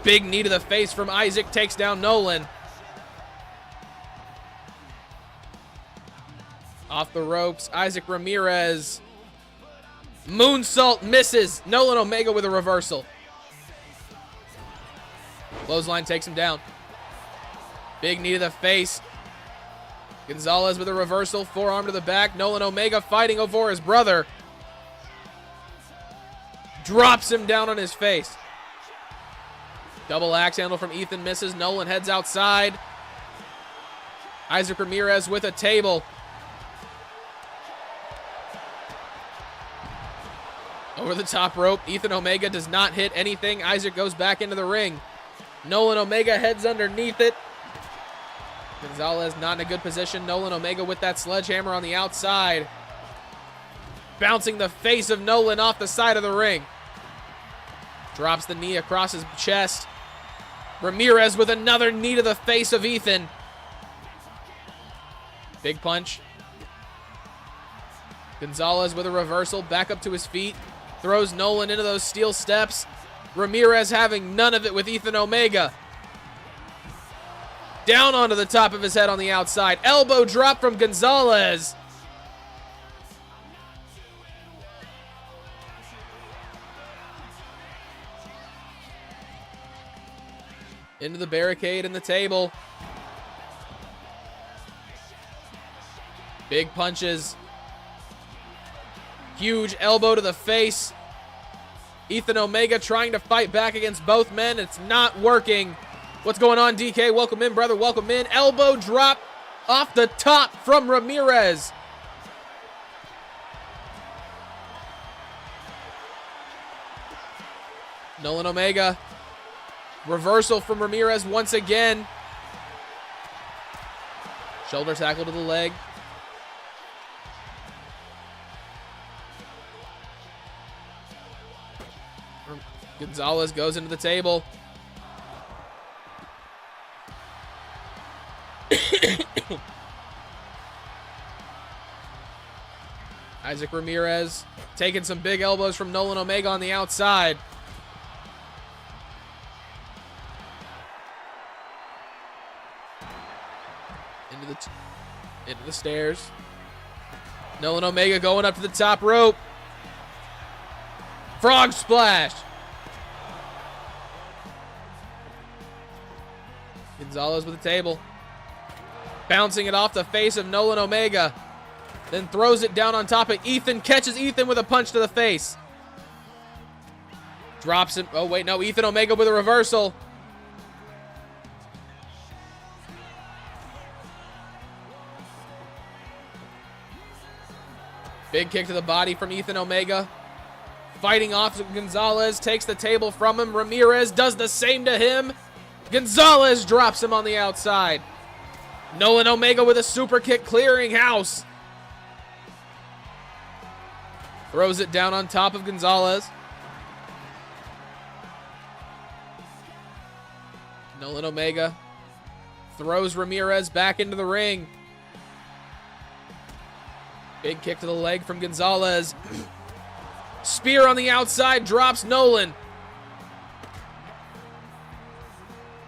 Big knee to the face from Isaac, takes down Nolan. Off the ropes, Isaac Ramirez. Moonsault misses. Nolan Omega with a reversal. Clothesline takes him down. Big knee to the face. Gonzalez with a reversal, forearm to the back. Nolan Omega fighting over his brother. Drops him down on his face. Double axe handle from Ethan misses. Nolan heads outside. Isaac Ramirez with a table. Over the top rope. Ethan Omega does not hit anything. Isaac goes back into the ring. Nolan Omega heads underneath it. Gonzalez not in a good position. Nolan Omega with that sledgehammer on the outside. Bouncing the face of Nolan off the side of the ring. Drops the knee across his chest. Ramirez with another knee to the face of Ethan. Big punch. Gonzalez with a reversal, back up to his feet. Throws Nolan into those steel steps. Ramirez having none of it with Ethan Omega. Down onto the top of his head on the outside. Elbow drop from Gonzalez. Into the barricade and the table. Big punches. Huge elbow to the face. Ethan Omega trying to fight back against both men. It's not working. What's going on, DK? Welcome in, brother. Welcome in. Elbow drop off the top from Ramirez. Nolan Omega. Reversal from Ramirez once again. Shoulder tackle to the leg. Gonzalez goes into the table. Isaac Ramirez taking some big elbows from Nolan Omega on the outside. Into the stairs. Nolan Omega going up to the top rope. Frog splash. Gonzalez with the table. Bouncing it off the face of Nolan Omega. Then throws it down on top of Ethan. Catches Ethan with a punch to the face. Drops him. Oh, wait, no. Ethan Omega with a reversal. Big kick to the body from Ethan Omega. Fighting off Gonzalez. Takes the table from him. Ramirez does the same to him. Gonzalez drops him on the outside. Nolan Omega with a super kick clearing house. Throws it down on top of Gonzalez. Nolan Omega throws Ramirez back into the ring. Big kick to the leg from Gonzalez. Spear on the outside, drops Nolan.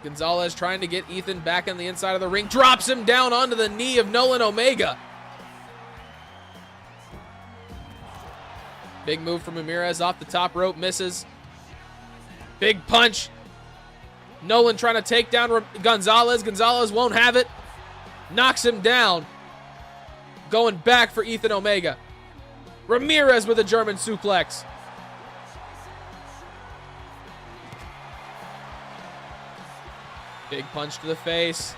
Gonzalez trying to get Ethan back on the inside of the ring. Drops him down onto the knee of Nolan Omega. Big move from Ramirez off the top rope, misses. Big punch. Nolan trying to take down Gonzalez. Gonzalez won't have it. Knocks him down. Going back for Ethan Omega. Ramirez with a German suplex. Big punch to the face.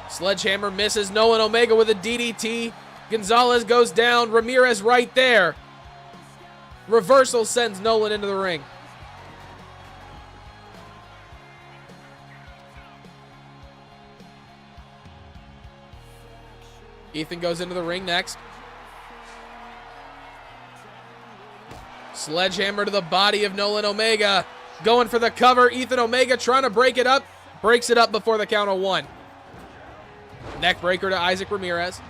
Sledgehammer misses. Nolan Omega with a DDT. Gonzalez goes down. Ramirez right there. Reversal sends Nolan into the ring. Ethan goes into the ring next. Sledgehammer to the body of Nolan Omega. Going for the cover. Ethan Omega trying to break it up. Breaks it up before the count of 1. Neck breaker to Isaac Ramirez.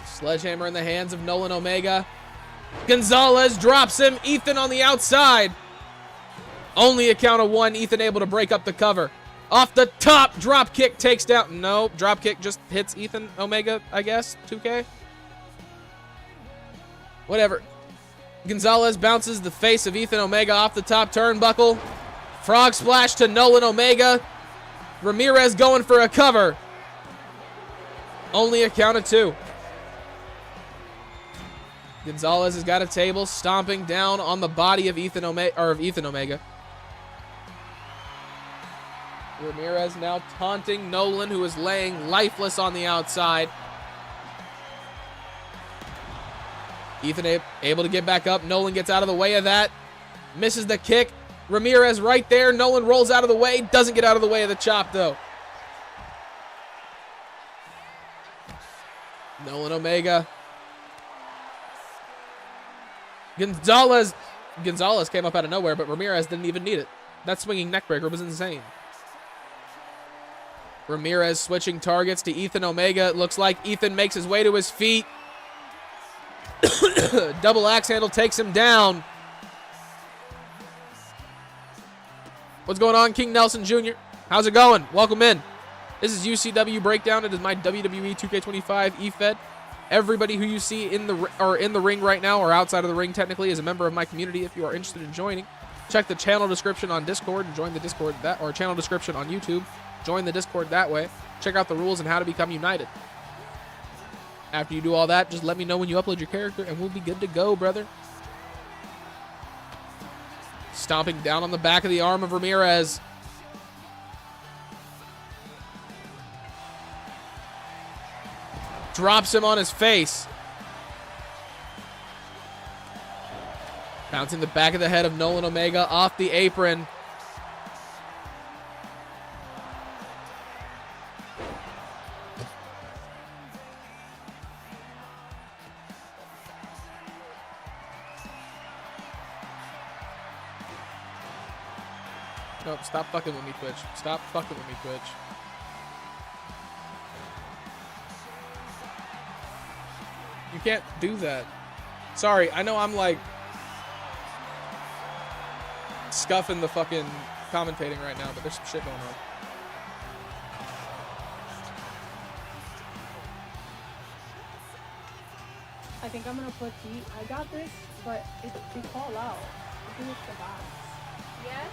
Sledgehammer in the hands of Nolan Omega. Gonzalez drops him. Ethan on the outside. Only a count of 1. Ethan able to break up the cover. Off the top, drop kick takes down. No, drop kick just hits Ethan Omega, I guess. 2K. Whatever. Gonzalez bounces the face of Ethan Omega off the top turnbuckle. Frog splash to Nolan Omega. Ramirez going for a cover. Only a count of 2. Gonzalez has got a table, stomping down on the body of Ethan Omega. Ramirez now taunting Nolan, who is laying lifeless on the outside. Ethan able to get back up. Nolan gets out of the way of that. Misses the kick. Ramirez right there. Nolan rolls out of the way. Doesn't get out of the way of the chop, though. Nolan Omega. Gonzalez came up out of nowhere, but Ramirez didn't even need it. That swinging neckbreaker was insane. Ramirez switching targets to Ethan Omega. It looks like Ethan makes his way to his feet. Double axe handle takes him down. What's going on, King Nelson Jr.? How's it going? Welcome in. This is UCW Breakdown. It is my WWE 2K25 EFED. Everybody who you see in the ring right now, or outside of the ring technically, is a member of my community. If you are interested in joining, check the channel description on Discord and join the Discord or channel description on YouTube. Join the Discord that way. Check out the rules and how to become united. After you do all that, just let me know when you upload your character and we'll be good to go, brother. Stomping down on the back of the arm of Ramirez. Drops him on his face. Bouncing the back of the head of Nolan Omega off the apron. Nope, stop fucking with me, Twitch. Stop fucking with me, Twitch. You can't do that. Sorry, I know I'm like scuffing the fucking commentating right now, but there's some shit going on. I think I'm gonna put heat. I got this, but it fall out. I think it's the box. Yes?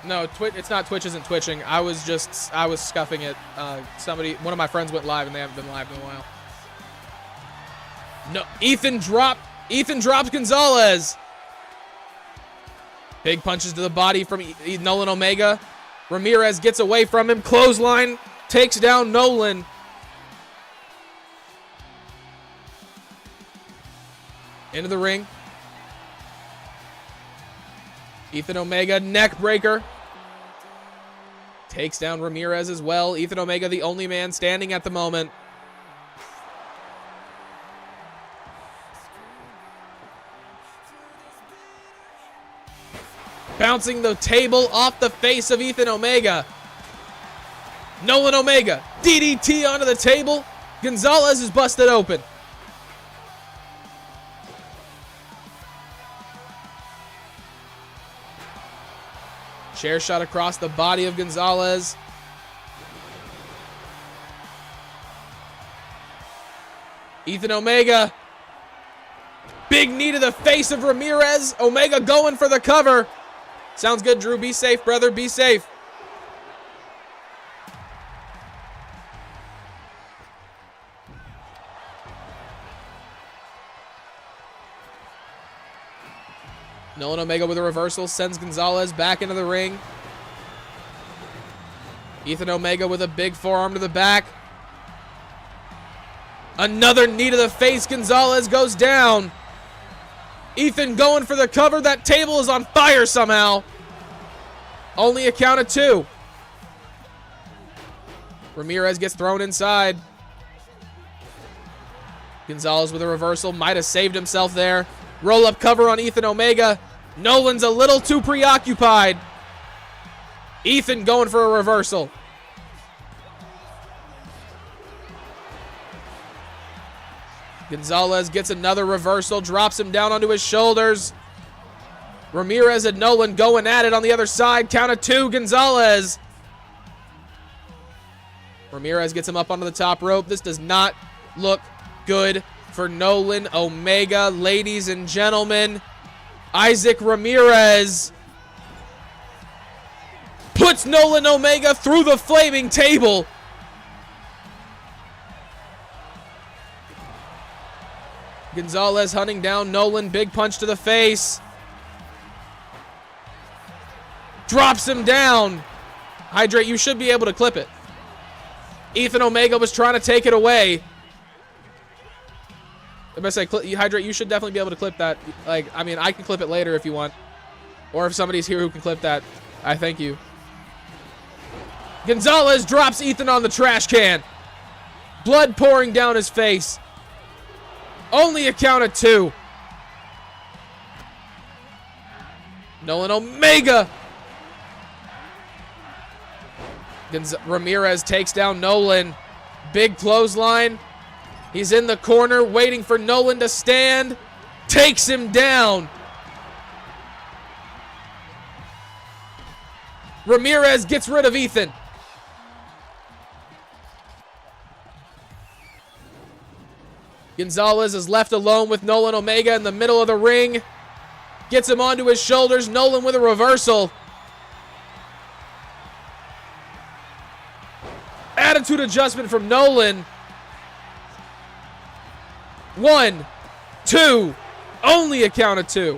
No, it's not Twitch isn't twitching. I was scuffing it. One of my friends went live and they haven't been live in a while. No, Ethan dropped Gonzalez. Big punches to the body from Nolan Omega. Ramirez gets away from him. Clothesline takes down Nolan. Into the ring. Ethan Omega, neck breaker. Takes down Ramirez as well. Ethan Omega, the only man standing at the moment. Bouncing the table off the face of Ethan Omega. Nolan Omega, DDT onto the table. Gonzalez is busted open. Chair shot across the body of Gonzalez. Ethan Omega. Big knee to the face of Ramirez. Omega going for the cover. Sounds good, Drew. Be safe, brother. Be safe. Nolan Omega with a reversal sends Gonzalez back into the ring. Ethan Omega with a big forearm to the back. Another knee to the face. Gonzalez goes down. Ethan going for the cover. That table is on fire somehow. Only a count of 2. Ramirez gets thrown inside. Gonzalez with a reversal. Might have saved himself there. Roll-up cover on Ethan Omega. Nolan's a little too preoccupied. Ethan going for a reversal. Gonzalez gets another reversal. Drops him down onto his shoulders. Ramirez and Nolan going at it on the other side. Count of 2. Gonzalez. Ramirez gets him up onto the top rope. This does not look good for Nolan Omega. Ladies and gentlemen, Isaac Ramirez puts Nolan Omega through the flaming table. Gonzalez hunting down Nolan. Big punch to the face. Drops him down. Hydrate, you should be able to clip it. Ethan Omega was trying to take it away. I must say, Hydrate, you should definitely be able to clip that. Like, I mean, I can clip it later if you want. Or if somebody's here who can clip that, I thank you. Gonzalez drops Ethan on the trash can. Blood pouring down his face. Only a count of 2. Nolan Omega. Ramirez takes down Nolan. Big clothesline. He's in the corner waiting for Nolan to stand. Takes him down. Ramirez gets rid of Ethan. Gonzalez is left alone with Nolan Omega in the middle of the ring. Gets him onto his shoulders. Nolan with a reversal. Attitude adjustment from Nolan. 1, 2. Only a count of 2.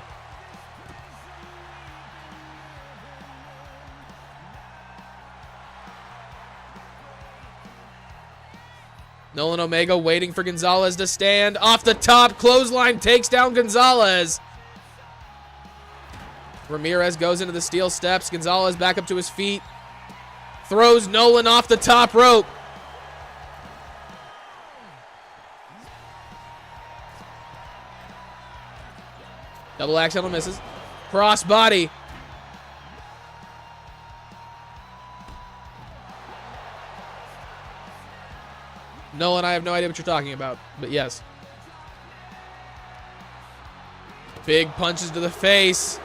Nolan Omega waiting for Gonzalez to stand. Off the top, clothesline takes down Gonzalez. Ramirez goes into the steel steps. Gonzalez back up to his feet. Throws Nolan off the top rope. Double axe handle misses. Cross body. Nolan, I have no idea what you're talking about, but yes. Big punches to the face.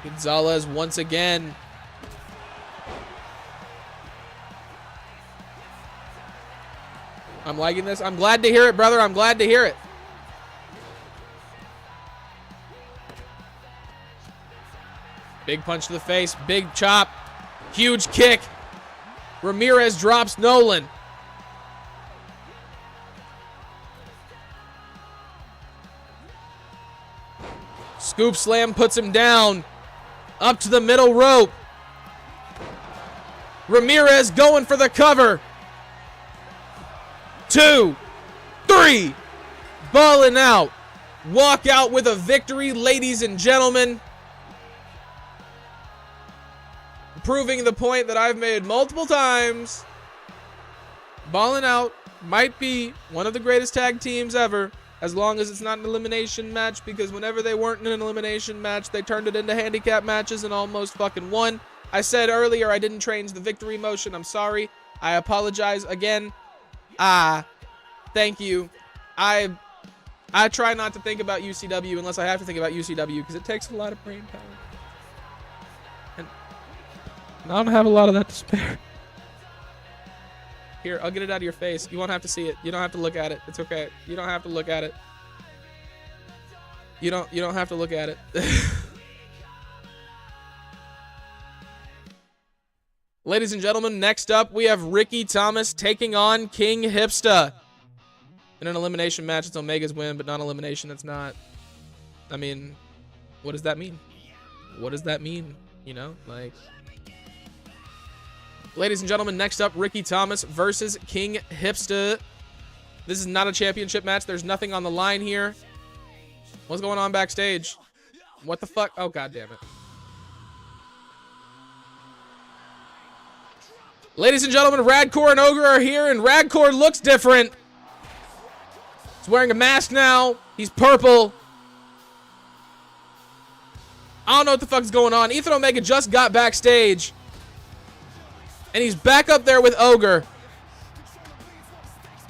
Gonzalez once again. I'm liking this. I'm glad to hear it, brother. I'm glad to hear it. Big punch to the face. Big chop. Huge kick. Ramirez drops Nolan. Scoop slam puts him down. Up to the middle rope. Ramirez going for the cover. 2, 3. Ballin out. Walk out with a victory, ladies and gentlemen. Proving the point that I've made multiple times. Ballin out might be one of the greatest tag teams ever, as long as it's not an elimination match, because whenever they weren't in an elimination match, they turned it into handicap matches and almost fucking won. I said earlier I didn't change the victory motion. I'm sorry. I apologize again. Thank you. I try not to think about UCW unless I have to think about UCW, because it takes a lot of brain power. And I don't have a lot of that to spare. Here, I'll get it out of your face. You won't have to see it. You don't have to look at it. It's okay. You don't have to look at it. You don't have to look at it. Ladies and gentlemen, next up we have Ricky Thomas taking on King Hipsta. In an elimination match, it's Omega's win, but non-elimination, it's not. I mean, What does that mean? What does that mean? You know, like... Ladies and gentlemen, next up, Ricky Thomas versus King Hipsta. This is not a championship match. There's nothing on the line here. What's going on backstage? What the fuck? Oh, god damn it. Ladies and gentlemen, Radcore and Ogre are here, and Radcore looks different. He's wearing a mask now. He's purple. I don't know what the fuck's going on. Ethan Omega just got backstage. And he's back up there with Ogre.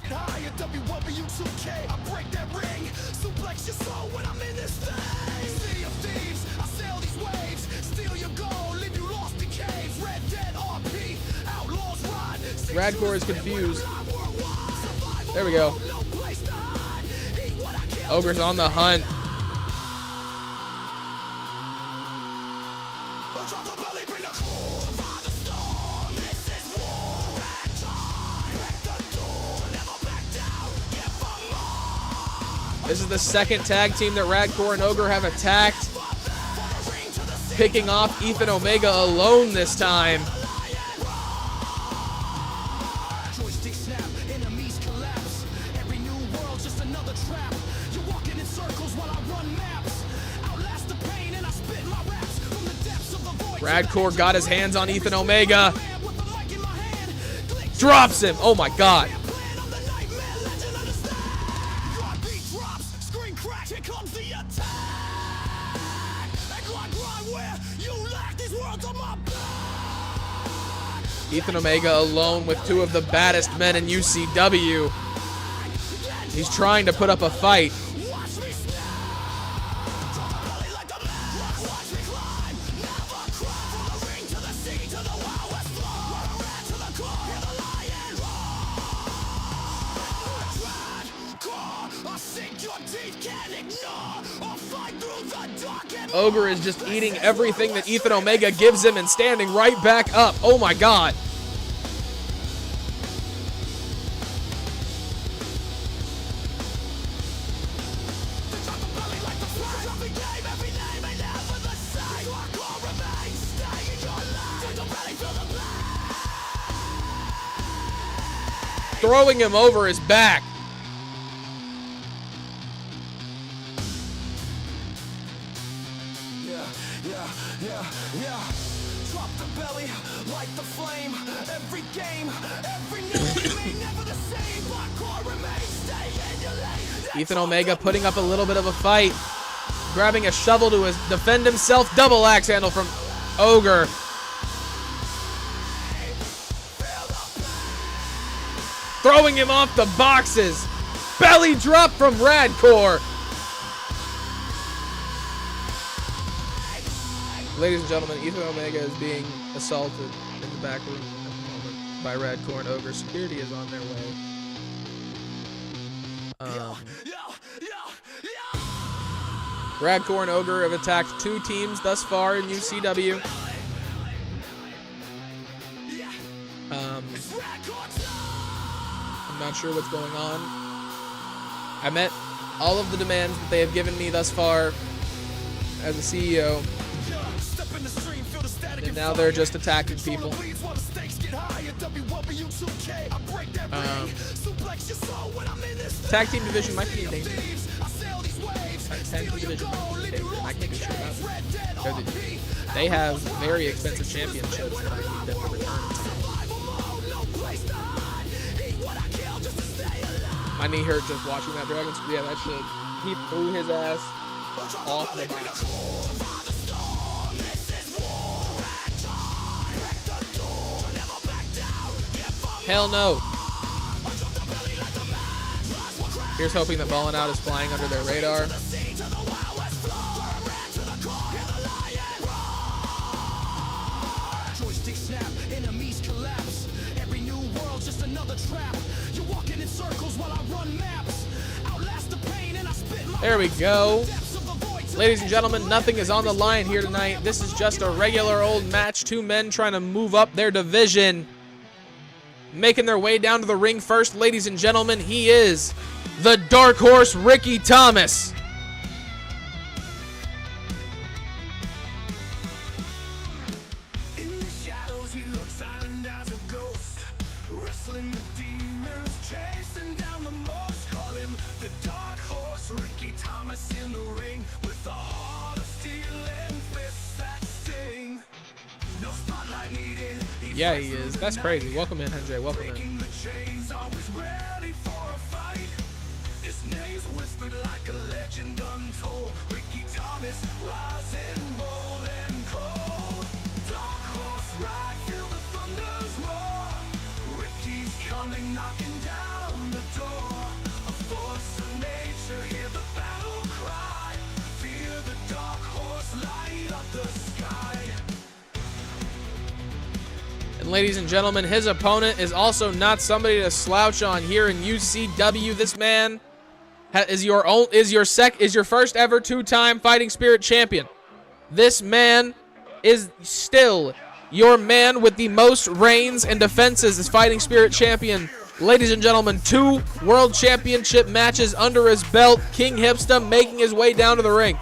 WWE 2K, I break that ring, suplex your soul when I'm in this thing. City of thieves, I sail these waves, steal your gold, leave you lost in caves. Red Dead RP, outlaws ride. Radcore is confused. There we go. Ogre's on the hunt. This is the second tag team that Radcore and Ogre have attacked. Picking off Ethan Omega alone this time. Joystick snap, enemies collapse. Every new world, just another trap. You're walking in circles while I run maps. Outlast the pain and I spit my raps from the depths of the void. Radcore got his hands on Ethan Omega. Drops him. Oh my god. Ethan Omega alone with two of the baddest men in UCW. He's trying to put up a fight. Ogre is just eating everything that Ethan Omega gives him and standing right back up. Oh my god. Throwing him over his back. Drop the belly, light the flame. Every game, every new never the same. Hardcore remains, stay in your lane. Ethan Omega putting up a little bit of a fight. Grabbing a shovel to defend himself. Double axe handle from Ogre. Throwing him off the boxes. Belly drop from Radcore. Ladies and gentlemen, Ethan Omega is being assaulted in the back room at the moment by Radcore and Ogre. Security is on their way. Radcore and Ogre have attacked two teams thus far in UCW. I'm not sure what's going on. I met all of the demands that they have given me thus far as a CEO. And now they're just attacking people. Tag team division might be in danger. Tag team division might be in danger. I can't be sure about it. They have very expensive championships that I need them to return. My knee hurt just watching that Dragon. Yeah, that shit. He threw his ass off the box. Hell no. Here's hoping that Ballin out is flying under their radar. Joystick snap, enemies collapse. Every new world, just another trap. You're walking in circles while I run maps. Outlast the pain and I spit my There we go. Ladies and gentlemen, nothing is on the line here tonight. This is just a regular old match. Two men trying to move up their division. Making their way down to the ring first, ladies and gentlemen, he is the Dark Horse Ricky Thomas. Yeah, he is. That's crazy. Welcome in, Henry. Welcome in. Breaking the chains, always ready for a fight. His name's whispered like a legend untold. Ricky Thomas, rising bold and cold. Dark horse ride, feel the thunders roar. Ricky's coming, knocking down the door. A force of nature, hear the battle cry. Fear the dark horse, light up the sky. And ladies and gentlemen, his opponent is also not somebody to slouch on here in UCW. This man is your first ever two-time Fighting Spirit champion. This man is still your man with the most reigns and defenses as Fighting Spirit champion. Ladies and gentlemen, 2 World Championship matches under his belt. King Hipsta making his way down to the ring.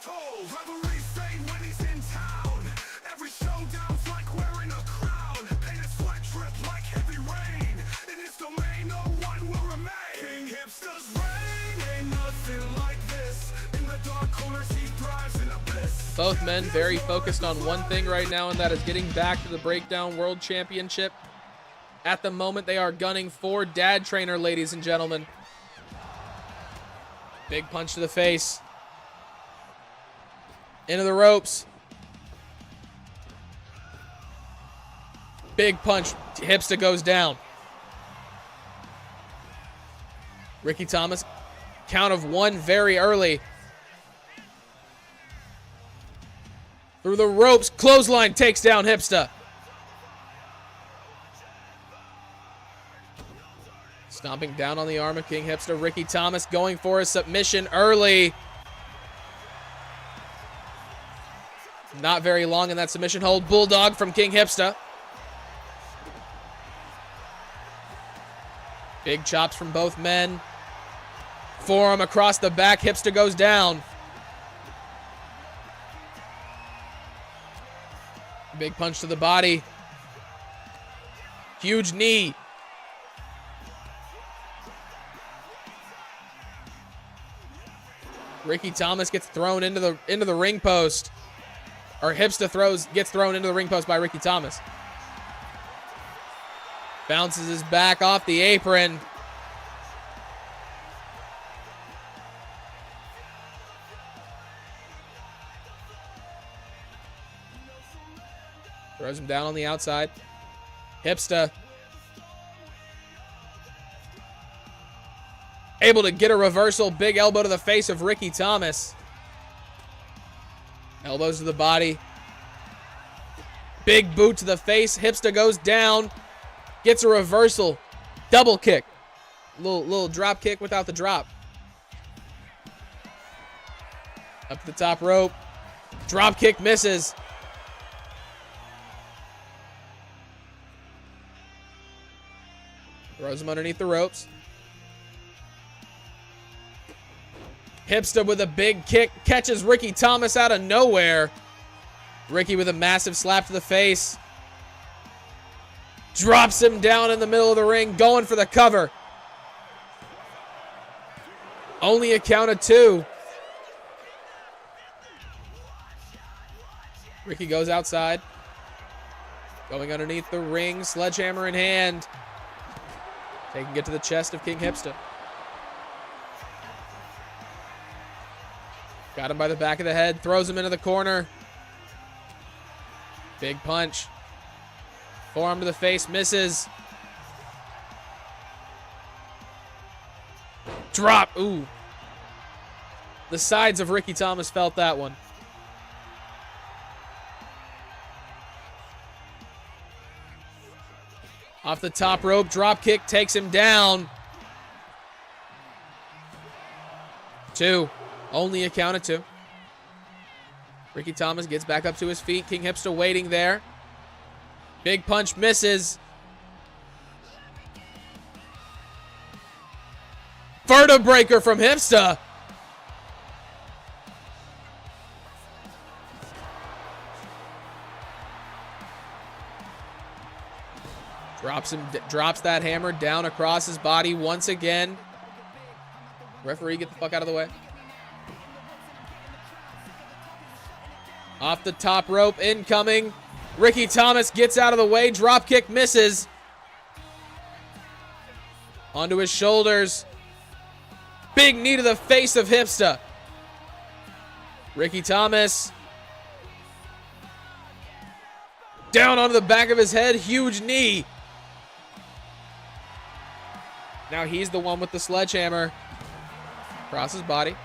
Rivalries fade when he's in town. Every showdown's like wearing a crown. Painted sweat drip like heavy rain. In his domain, no one will remain. King Hipsta's reign ain't nothing like this. In the dark corners, he thrives in abyss. Both men very focused on one thing right now, and that is getting back to the Breakdown World Championship. At the moment, they are gunning for Dad Trainer, ladies and gentlemen. Big punch to the face. Into the ropes. Big punch. Hipsta goes down. Ricky Thomas. Count of 1 very early. Through the ropes. Clothesline takes down Hipsta. Stomping down on the arm of King Hipsta. Ricky Thomas going for a submission early. Not very long in that submission hold. Bulldog from King Hipsta. Big chops from both men. Forearm across the back. Hipsta goes down. Big punch to the body. Huge knee. Ricky Thomas gets thrown into the ring post. Or Hipsta gets thrown into the ring post by Ricky Thomas. Bounces his back off the apron. Throws him down on the outside. Hipsta able to get a reversal. Big elbow to the face of Ricky Thomas. Elbows to the body. Big boot to the face. Hipsta goes down. Gets a reversal. Double kick. Little drop kick without the drop. Up the top rope. Drop kick misses. Throws him underneath the ropes. Hipsta with a big kick catches Ricky Thomas out of nowhere. Ricky with a massive slap to the face. Drops him down in the middle of the ring, going for the cover. Only a count of 2. Ricky goes outside. Going underneath the ring, sledgehammer in hand. Taking it to the chest of King Hipsta. Got him by the back of the head. Throws him into the corner. Big punch. Forearm to the face. Misses. Drop. Ooh. The sides of Ricky Thomas felt that one. Off the top rope. Drop kick takes him down. 2. Only a count of 2. Ricky Thomas gets back up to his feet. King Hipsta waiting there. Big punch misses. Vertebreaker from Hipsta. Drops that hammer down across his body once again. Referee, get the fuck out of the way. Off the top rope, incoming. Ricky Thomas gets out of the way. Drop kick misses. Onto his shoulders. Big knee to the face of Hipsta. Ricky Thomas. Down onto the back of his head. Huge knee. Now he's the one with the sledgehammer. Across his body.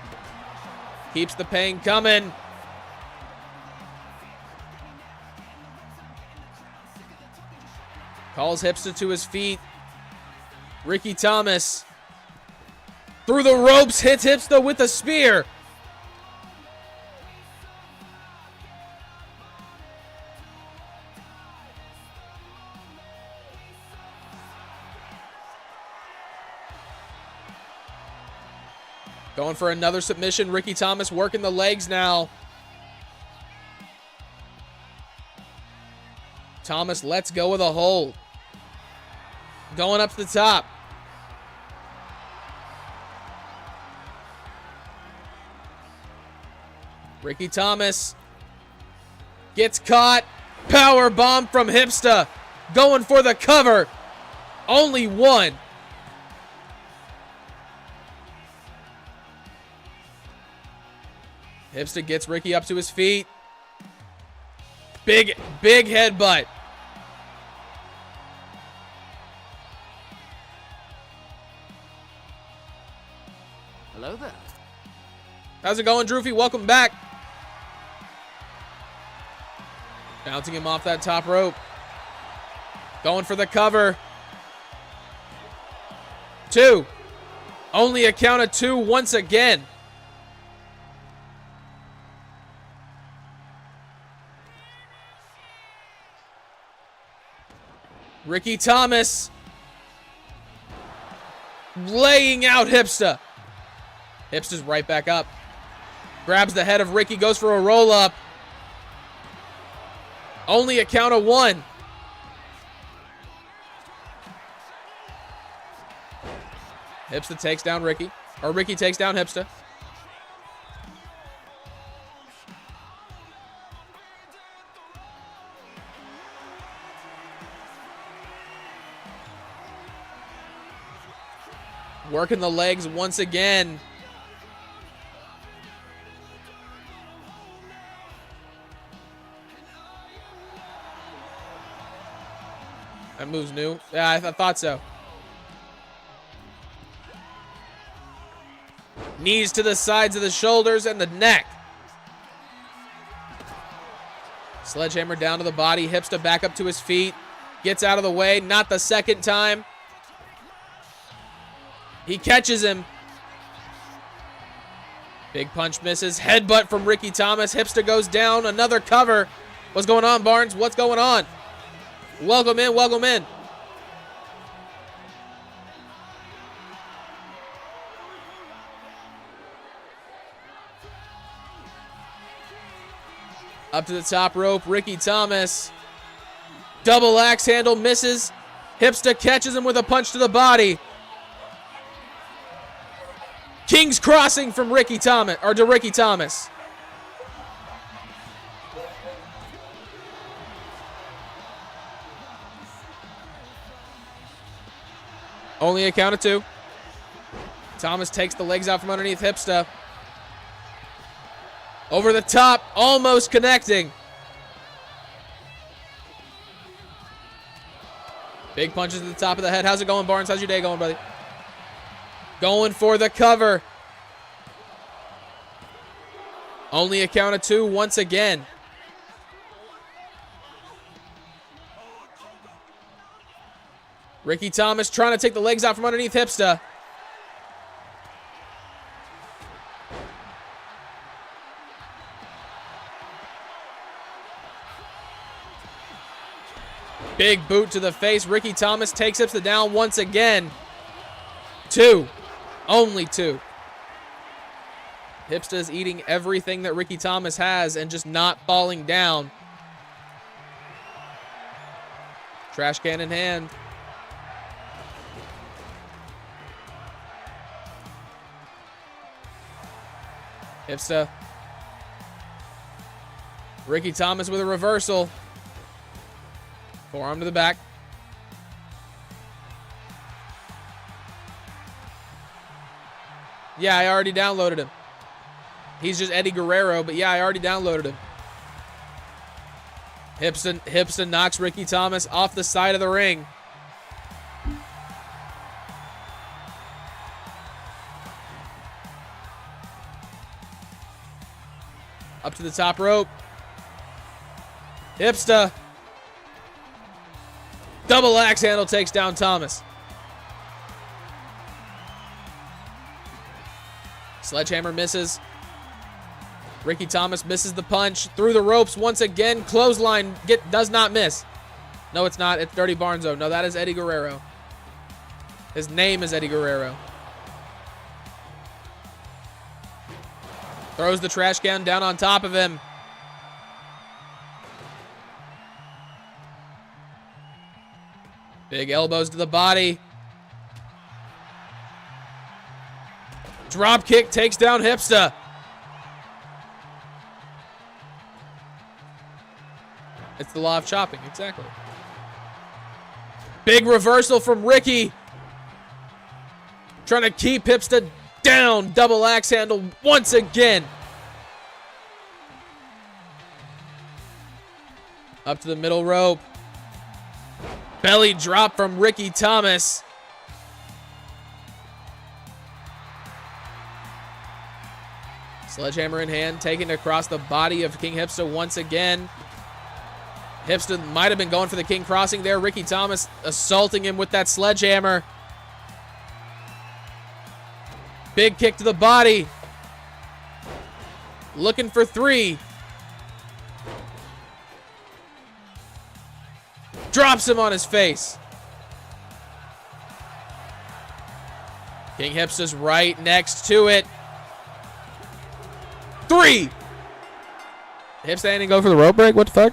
Keeps the pain coming. Calls Hipsta to his feet. Ricky Thomas. Through the ropes, hits Hipsta with a spear. Going for another submission. Ricky Thomas working the legs now. Thomas lets go of the hold. Going up to the top. Ricky Thomas gets caught. Power bomb from Hipsta. Going for the cover. Only one. Hipsta gets Ricky up to his feet. Big headbutt. Hello there. How's it going, Drewfie? Welcome back. Bouncing him off that top rope. Going for the cover. 2. Only a count of 2 once again. Ricky Thomas laying out Hipsta. Hipsta's right back up. Grabs the head of Ricky, goes for a roll-up. Only a count of 1. Hipsta takes down Ricky. Or Ricky takes down Hipsta. Working the legs once again. That move's new. Yeah, I thought so. Knees to the sides of the shoulders and the neck. Sledgehammer down to the body. Hipsta back up to his feet. Gets out of the way. Not the second time. He catches him. Big punch misses. Headbutt from Ricky Thomas. Hipsta goes down. Another cover. What's going on, Barnes? What's going on? Welcome in. Welcome in. Up to the top rope. Ricky Thomas. Double axe handle misses. Hipsta catches him with a punch to the body. King's crossing from Ricky Thomas, or to Ricky Thomas. Only a count of 2. Thomas takes the legs out from underneath Hipsta. Over the top, almost connecting. Big punches to the top of the head. How's it going, Barnes? How's your day going, buddy? Going for the cover. Only a count of 2 once again. Ricky Thomas trying to take the legs out from underneath Hipsta. Big boot to the face. Ricky Thomas takes Hipsta down once again. 2. Only 2. Hipsta is eating everything that Ricky Thomas has and just not falling down. Trash can in hand. Hipsta. Ricky Thomas with a reversal. Forearm to the back. Yeah, I already downloaded him. He's just Eddie Guerrero, but yeah, I already downloaded him. Hipsta knocks Ricky Thomas off the side of the ring. Up to the top rope. Hipsta. Double axe handle takes down Thomas. Sledgehammer misses. Ricky Thomas misses the punch. Through the ropes once again. Clothesline does not miss. No, it's not. It's Dirty Barnzo. No, that is Eddie Guerrero. His name is Eddie Guerrero. Throws the trash can down on top of him. Big elbows to the body. Drop kick takes down Hipsta. It's the law of chopping, exactly. Big reversal from Ricky. Trying to keep Hipsta down. Double axe handle once again. Up to the middle rope. Belly drop from Ricky Thomas. Sledgehammer in hand, taken across the body of King Hipsta once again. Hipsta might have been going for the King crossing there. Ricky Thomas assaulting him with that sledgehammer. Big kick to the body. Looking for 3. Drops him on his face. King Hipsta's right next to it. 3. Hipsta didn't go for the rope break? What the fuck?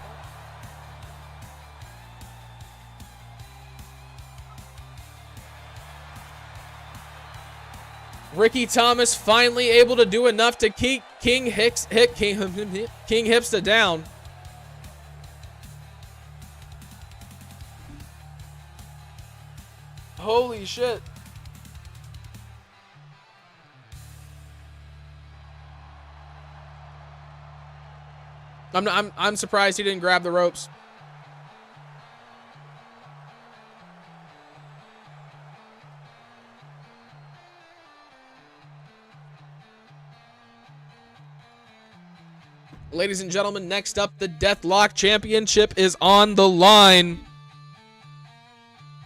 Ricky Thomas finally able to do enough to keep King Hipsta down. Holy shit. I'm surprised he didn't grab the ropes. Ladies and gentlemen, next up, the Deathlock Championship is on the line.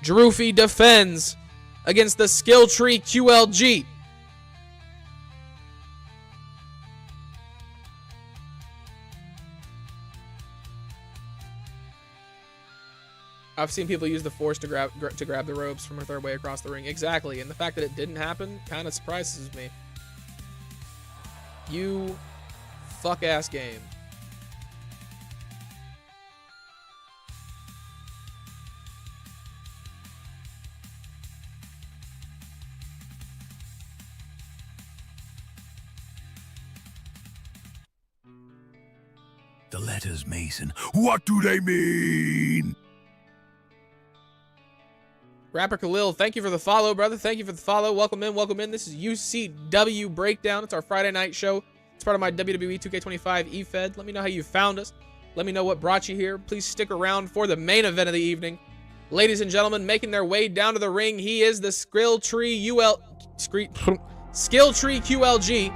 Drewfie defends against the Skill Tree QLG. I've seen people use the force to grab the ropes from a third way across the ring. Exactly, and the fact that it didn't happen kind of surprises me. You fuck-ass game. The letters, Mason. What do they mean? Rapper Khalil, thank you for the follow, brother. Thank you for the follow. Welcome in, welcome in. This is UCW Breakdown. It's our Friday night show. It's part of my WWE 2K25 EFED. Let me know how you found us. Let me know what brought you here. Please stick around for the main event of the evening. Ladies and gentlemen, making their way down to the ring, he is the Skill Tree QLG.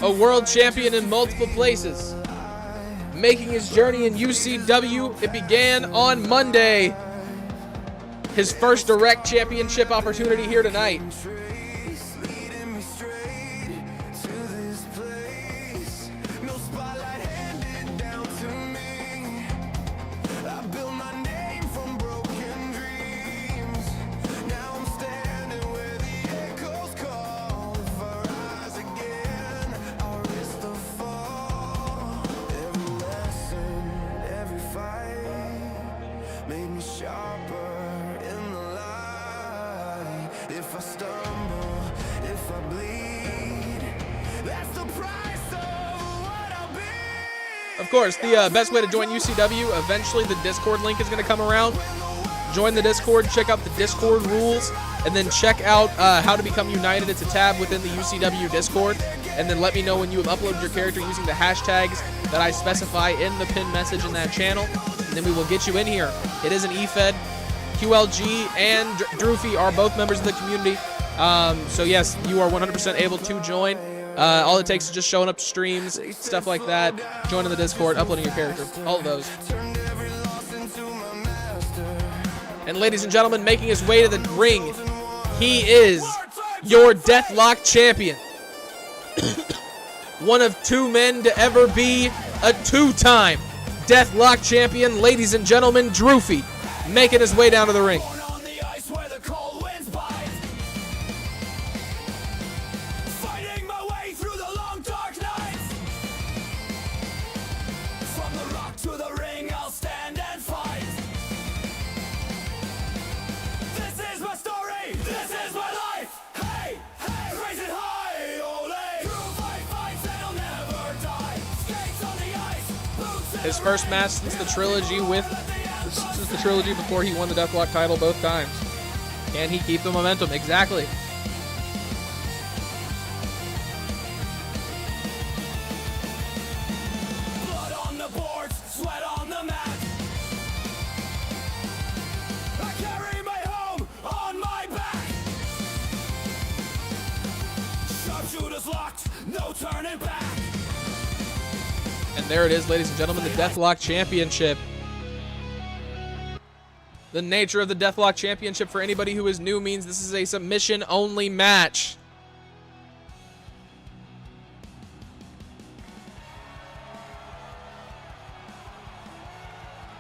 A world champion in multiple places. Making his journey in UCW, it began on Monday. His first direct championship opportunity here tonight. stumble, if I bleed, that's the price of what I'll be. Of course, the best way to join UCW, eventually the Discord link is going to come around. Join the Discord, check out the Discord rules, and then check out how to become united. It's a tab within the UCW Discord. And then let me know when you have uploaded your character using the hashtags that I specify in the pinned message in that channel. And then we will get you in here. It is an EFED. QLG and Drewfie are both members of the community. So yes, you are 100% able to join. All it takes is just showing up to streams, stuff like that, joining the Discord, uploading your character, all of those. And ladies and gentlemen, making his way to the ring, he is your Deathlock champion. One of two men to ever be a two-time Deathlock champion, ladies and gentlemen, Drewfie, making his way down to the ring. On the ice where the cold winds bite. Fighting my way through the long dark nights. From the rock to the ring, I'll stand and fight. This is my story, this is my life. Hey, hey, raise it high, ole. True fights and I'll never die. Skates on the ice, boots in His the first rain. match since the trilogy before he won the Deathlock title both times. Can he keep the momentum? Exactly. Blood on the boards, sweat on the mat. I carry my home on my back. Sharpshooters locked, no turning back. And there it is, ladies and gentlemen, the Deathlock Championship. The nature of the Deathlock Championship, for anybody who is new, means this is a submission-only match.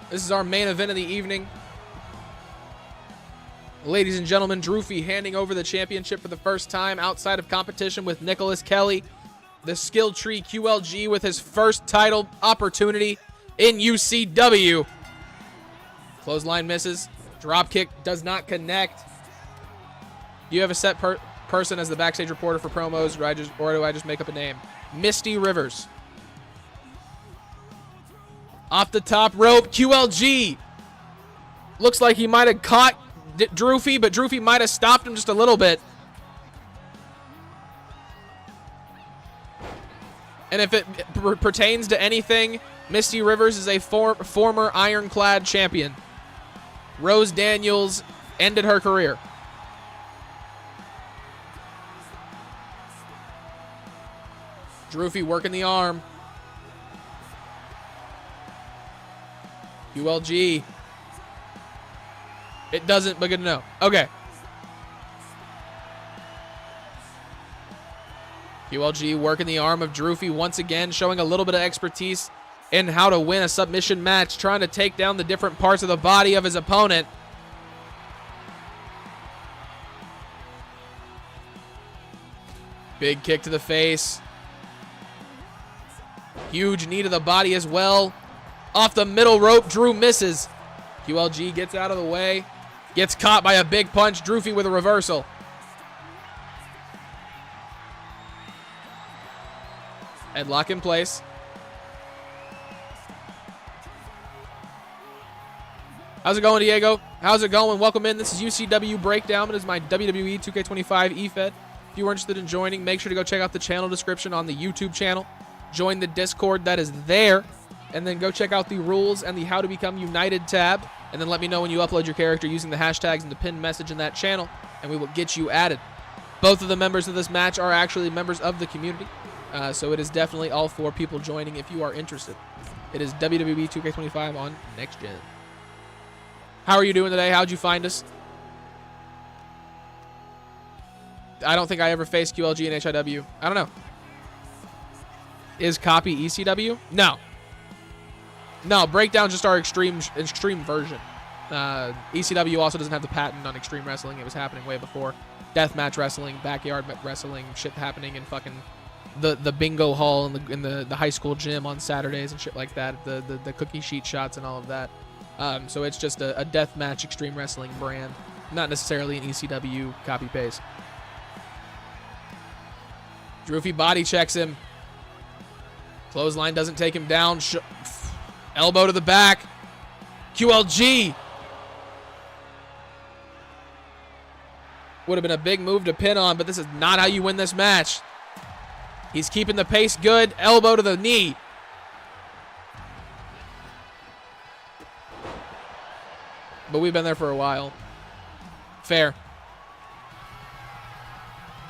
This is our main event of the evening. Ladies and gentlemen, Drewfie handing over the championship for the first time outside of competition with Nicholas Kelly. The skill tree QLG with his first title opportunity in UCW. Clothesline misses. Dropkick does not connect. Do you have a set person as the backstage reporter for promos, or do I just make up a name? Misty Rivers. Off the top rope, QLG. Looks like he might have caught Drewfie, but Drewfie might have stopped him just a little bit. And if it pertains to anything, Misty Rivers is a former Iron-Clad champion. Rose Daniels ended her career. Drewfie working the arm. ULG. It doesn't, but good to know. Okay. QLG working the arm of Drewfie once again, showing a little bit of expertise in how to win a submission match, trying to take down the different parts of the body of his opponent. Big kick to the face. Huge knee to the body as well. Off the middle rope, Drew misses. QLG gets out of the way. Gets caught by a big punch. Drewfie with a reversal. Headlock in place. How's it going, Diego? How's it going? Welcome in. This is UCW Breakdown. It is my WWE 2K25 EFED. If you are interested in joining, make sure to go check out the channel description on the YouTube channel. Join the Discord that is there. And then go check out the rules and the How to Become United tab. And then let me know when you upload your character using the hashtags and the pinned message in that channel. And we will get you added. Both of the members of this match are actually members of the community. So it is definitely all for people joining if you are interested. It is WWE 2K25 on Next Gen. How are you doing today? How'd you find us? I don't think I ever faced QLG and HIW. I don't know. Is copy ECW? No. No, Breakdown's just our extreme version. ECW also doesn't have the patent on extreme wrestling. It was happening way before. Deathmatch wrestling, backyard wrestling, shit happening in fucking the bingo hall in the high school gym on Saturdays and shit like that. The cookie sheet shots and all of that. So it's just a deathmatch extreme wrestling brand. Not necessarily an ECW copy paste. Drewfie body checks him. Clothesline doesn't take him down. Elbow to the back. QLG. Would have been a big move to pin on, but this is not how you win this match. He's keeping the pace good. Elbow to the knee. But we've been there for a while. Fair.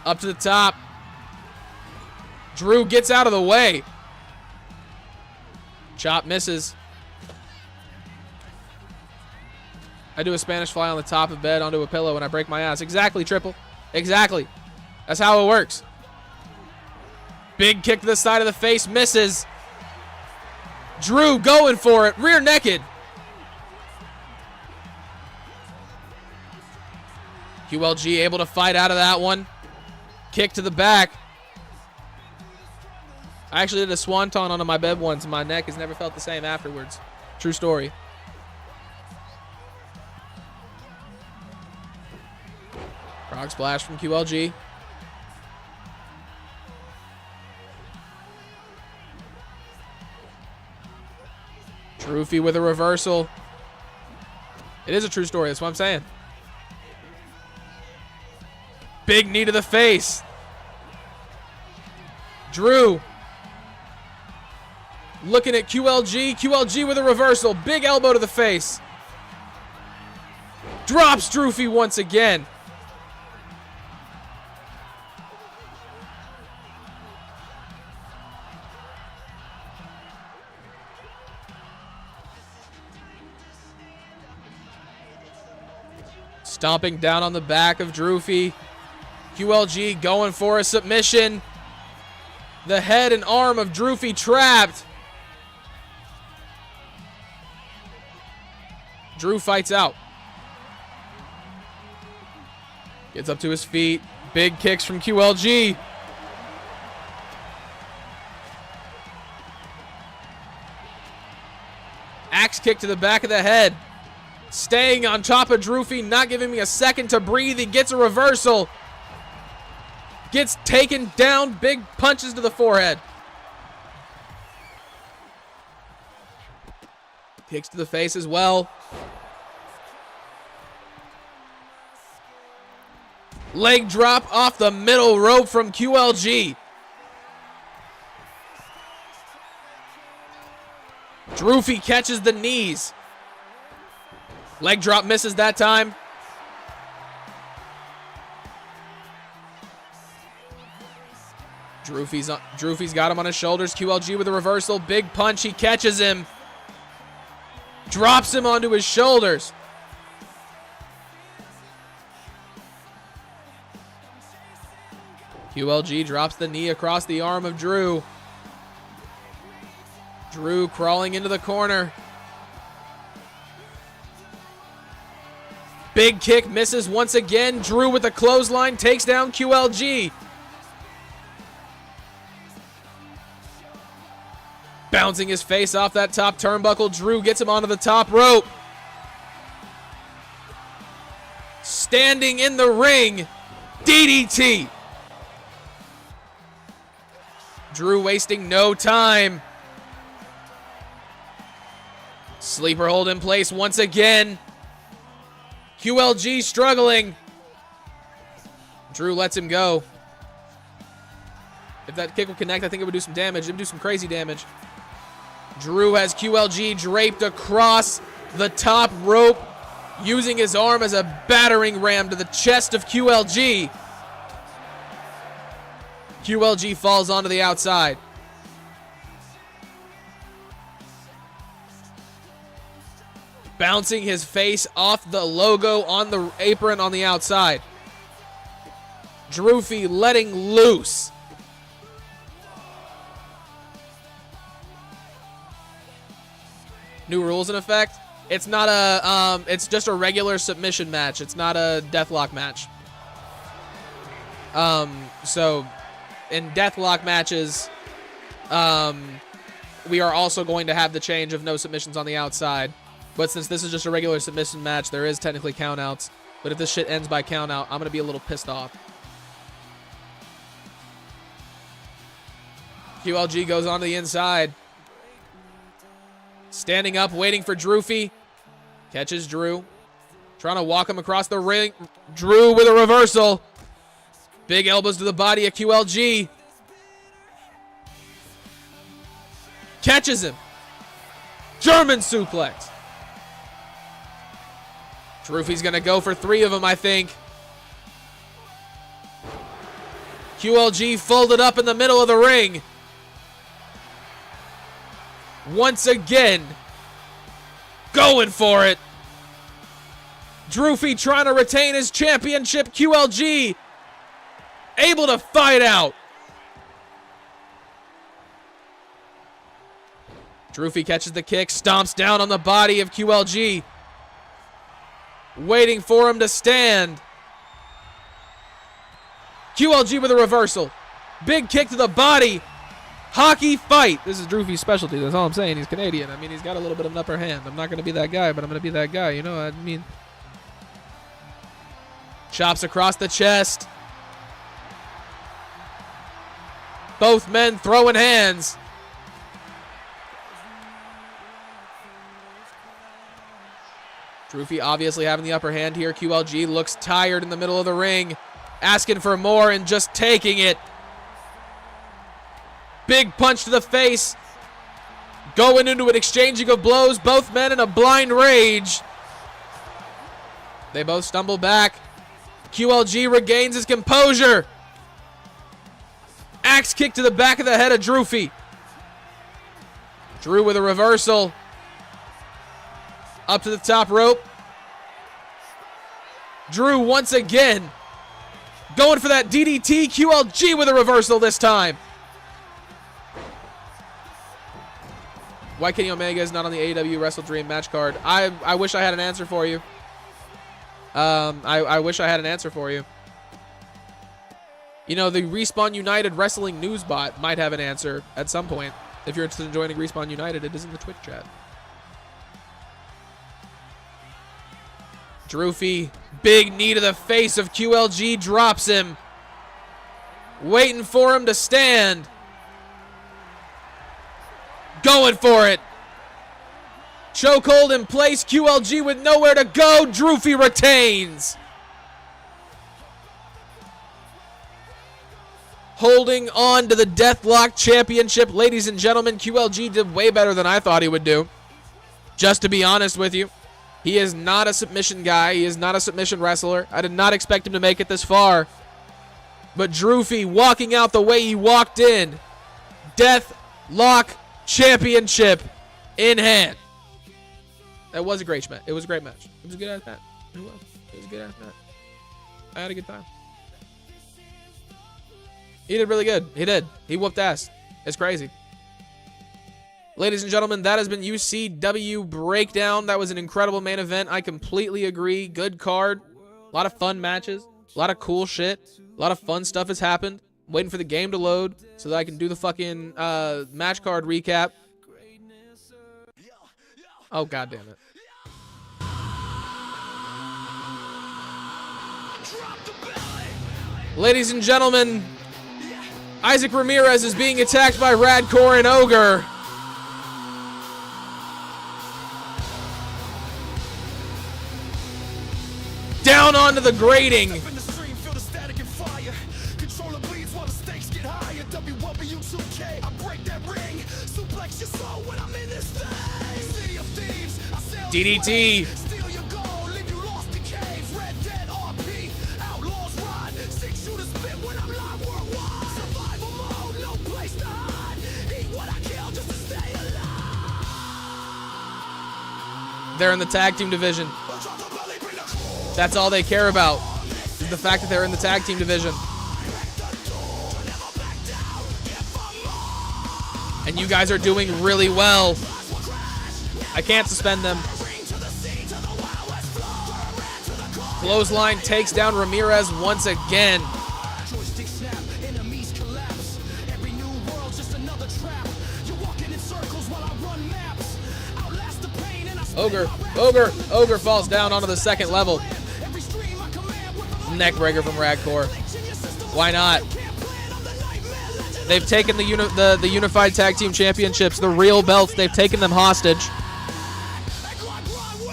Up to the top. Drew gets out of the way. Chop misses. I do a Spanish fly on the top of bed onto a pillow when I break my ass. Exactly, Triple. Exactly. That's how it works. Big kick to the side of the face. Misses. Drew going for it. Rear naked. QLG able to fight out of that one. Kick to the back. I actually did a swanton onto my bed once, and my neck has never felt the same afterwards. True story. Frog splash from QLG. Drewfie with a reversal. It is a true story, that's what I'm saying. Big knee to the face. Drew looking at QLG. QLG with a reversal. Big elbow to the face. Drops Drewfie once again. Stomping down on the back of Drewfie. QLG going for a submission. The head and arm of Drewfie trapped. Drew fights out. Gets up to his feet. Big kicks from QLG. Axe kick to the back of the head. Staying on top of Drewfie, not giving me a second to breathe. He gets a reversal. Gets taken down. Big punches to the forehead. Kicks to the face as well. Leg drop off the middle rope from QLG. Drewfie catches the knees. Leg drop misses that time. Drewfie's got him on his shoulders. QLG with a reversal. Big punch. He catches him. Drops him onto his shoulders. QLG drops the knee across the arm of Drew. Drew crawling into the corner. Big kick misses once again. Drew with a clothesline takes down QLG. Bouncing his face off that top turnbuckle. Drew gets him onto the top rope. Standing in the ring. DDT. Drew wasting no time. Sleeper hold in place once again. QLG struggling. Drew lets him go. If that kick would connect, I think it would do some damage. It would do some crazy damage. Drew has QLG draped across the top rope, using his arm as a battering ram to the chest of QLG. QLG falls onto the outside. Bouncing his face off the logo on the apron on the outside. Drewfie letting loose. New rules in effect. It's not a it's just a regular submission match. It's not a Deathlock match. So in Deathlock matches, we are also going to have the change of no submissions on the outside. But since this is just a regular submission match, there is technically countouts. But if this shit ends by count out, I'm going to be a little pissed off. QLG goes on to the inside. Standing up, waiting for Drewfie. Catches Drew. Trying to walk him across the ring. Drew with a reversal. Big elbows to the body of QLG. Catches him. German suplex. Drewfie's going to go for 3 of them, I think. QLG folded up in the middle of the ring. Once again, going for it. Drewfie trying to retain his championship. QLG able to fight out. Drewfie catches the kick, stomps down on the body of QLG. Waiting for him to stand. QLG with a reversal. Big kick to the body. Hockey fight. This is Drewfie's specialty. That's all I'm saying. He's Canadian. I mean, he's got a little bit of an upper hand. I'm not going to be that guy, but I'm going to be that guy. You know what I mean? Chops across the chest. Both men throwing hands. Drewfie obviously having the upper hand here. QLG looks tired in the middle of the ring. Asking for more and just taking it. Big punch to the face. Going into an exchanging of blows. Both men in a blind rage. They both stumble back. QLG regains his composure. Axe kick to the back of the head of Drewfie. Drew with a reversal. Up to the top rope. Drew once again. Going for that DDT. QLG with a reversal this time. Why Kenny Omega is not on the AEW Wrestle Dream match card? I wish I had an answer for you. I wish I had an answer for you. You know, the Respawn United Wrestling News bot might have an answer at some point. If you're interested in joining Respawn United, it is in the Twitch chat. Drewfie, big knee to the face of QLG, drops him. Waiting for him to stand. Going for it. Chokehold in place. QLG with nowhere to go. Drewfie retains. Holding on to the Deathlock Championship. Ladies and gentlemen, QLG did way better than I thought he would do. Just to be honest with you. He is not a submission guy. He is not a submission wrestler. I did not expect him to make it this far. But Drewfie walking out the way he walked in. Deathlock Championship in hand. That was a great match. It was a great match. It was a good ass match. It was a good ass match. I had a good time. He did really good. He did. He whooped ass. It's crazy. Ladies and gentlemen, that has been UCW Breakdown. That was an incredible main event. I completely agree. Good card. A lot of fun matches. A lot of cool shit. A lot of fun stuff has happened. I'm waiting for the game to load so that I can do the fucking match card recap. Oh, God damn it. Ladies and gentlemen, Isaac Ramirez is being attacked by Radcore and Ogre. Down onto the grating. WWE 2K, I break that ring. Suplex your soul when I'm in this thing. City of thieves, I sell DDT. steal your gold, leave you lost in caves. Red Dead RP, outlaws ride. 6 shooters spit when I'm live worldwide. Survival mode, no place to hide. Eat what I kill just to stay alive. They're in the tag team division. That's all they care about, is the fact that they're in the tag team division. And you guys are doing really well. I can't suspend them. Clothesline takes down Ramirez once again. Ogre falls down onto the second level. neck breaker from Radcore. Why not? They've taken the Unified Tag Team Championships, the real belts, they've taken them hostage.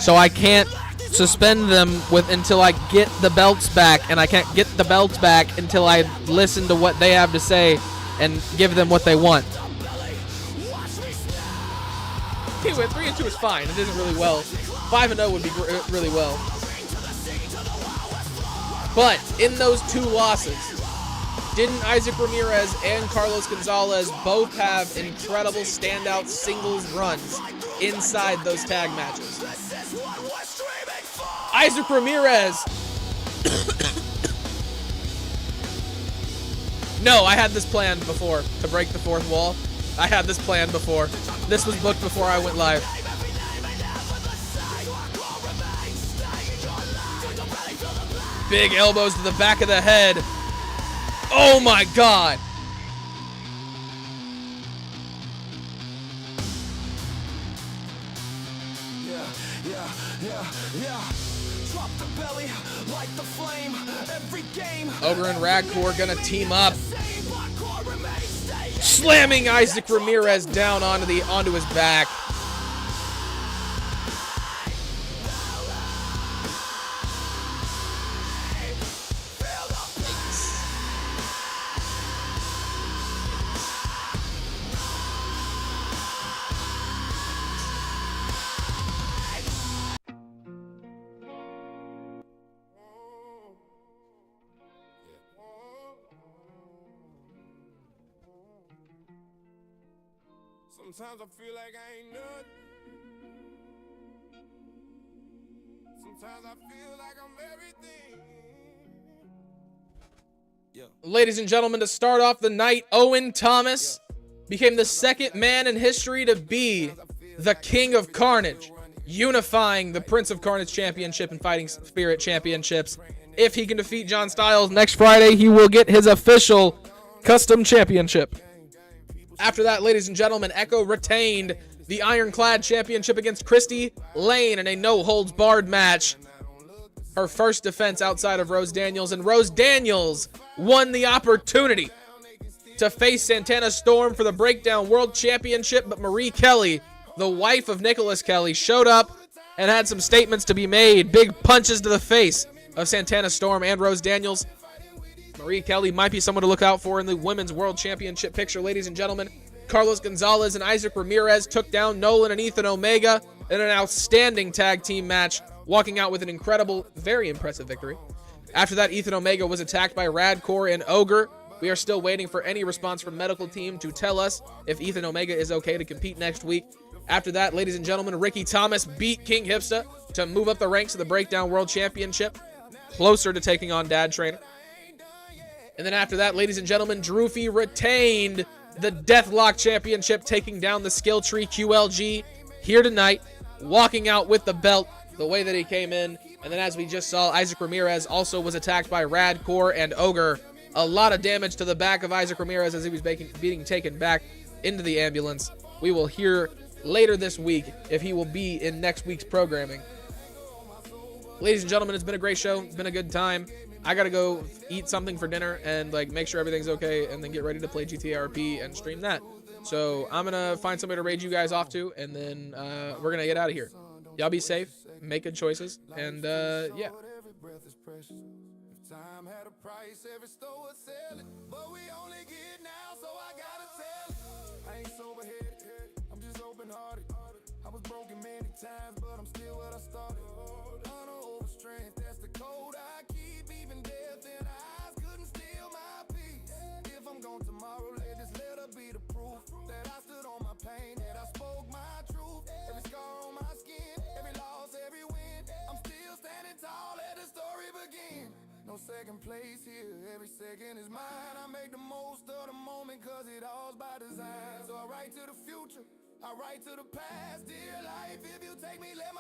So I can't suspend them until I get the belts back, and I can't get the belts back until I listen to what they have to say and give them what they want. 3-2 is fine. It isn't really well. 5-0 would be really well. But in those 2 losses, didn't Isaac Ramirez and Carlos Gonzalez both have incredible standout singles runs inside those tag matches? Isaac Ramirez. No, I had this planned before to break the 4th wall. I had this planned before. This was booked before I went live. Big elbows to the back of the head. Oh my God. Ogre and Radcore gonna team up. Slamming Isaac Ramirez down onto his back. Sometimes I feel like I ain't nothing. Sometimes I feel like I'm everything. Yeah. Ladies and gentlemen, to start off the night, Owen Thomas became the 2nd man in history to be the King of Carnage, unifying the Prince of Carnage Championship and Fighting Spirit Championships. If he can defeat John Styles next Friday, he will get his official custom championship. After that, ladies and gentlemen, Echo retained the Iron-Clad Championship against Christie Lane in a no-holds-barred match. Her first defense outside of Rose Daniels, and Rose Daniels won the opportunity to face Santana Storm for the Breakdown World Championship, but Marie Kelly, the wife of Nicholas Kelly, showed up and had some statements to be made. Big punches to the face of Santana Storm and Rose Daniels. Marie Kelly might be someone to look out for in the Women's World Championship picture, ladies and gentlemen. Carlos Gonzalez and Isaac Ramirez took down Nolan and Ethan Omega in an outstanding tag team match, walking out with an incredible, very impressive victory. After that, Ethan Omega was attacked by Radcore and Ogre. We are still waiting for any response from medical team to tell us if Ethan Omega is okay to compete next week. After that, ladies and gentlemen, Ricky Thomas beat King Hipsta to move up the ranks of the Breakdown World Championship, closer to taking on Dad Trainer. And then after that, ladies and gentlemen, Drewfie retained the Deathlock Championship, taking down the Skill Tree QLG here tonight, walking out with the belt the way that he came in. And then as we just saw, Isaac Ramirez also was attacked by Radcore and Ogre. A lot of damage to the back of Isaac Ramirez as he was being taken back into the ambulance. We will hear later this week if he will be in next week's programming. Ladies and gentlemen, it's been a great show. It's been a good time. I gotta go eat something for dinner and make sure everything's okay, and then get ready to play GTA RP and stream that. So I'm gonna find somebody to raid you guys off to, and then we're gonna get out of here. Y'all be safe, make good choices, and yeah. Time had a price, every store was selling, but we only get now, so I gotta tell it. I ain't sober headed, I'm just open hearted. I was broken many times, but I'm still what I started. Honor over strength, that's the code I keep. Even death in the eyes couldn't steal my peace. If I'm gone tomorrow, let this letter be the proof that I stood on my pain, that I spoke my truth. Every scar on my skin, every loss, every win, I'm still standing tall, let the story begin. No second place here, every second is mine. I make the most of the moment, cause it all's by design. So I write to the future, I write to the past. Dear life, if you take me, let my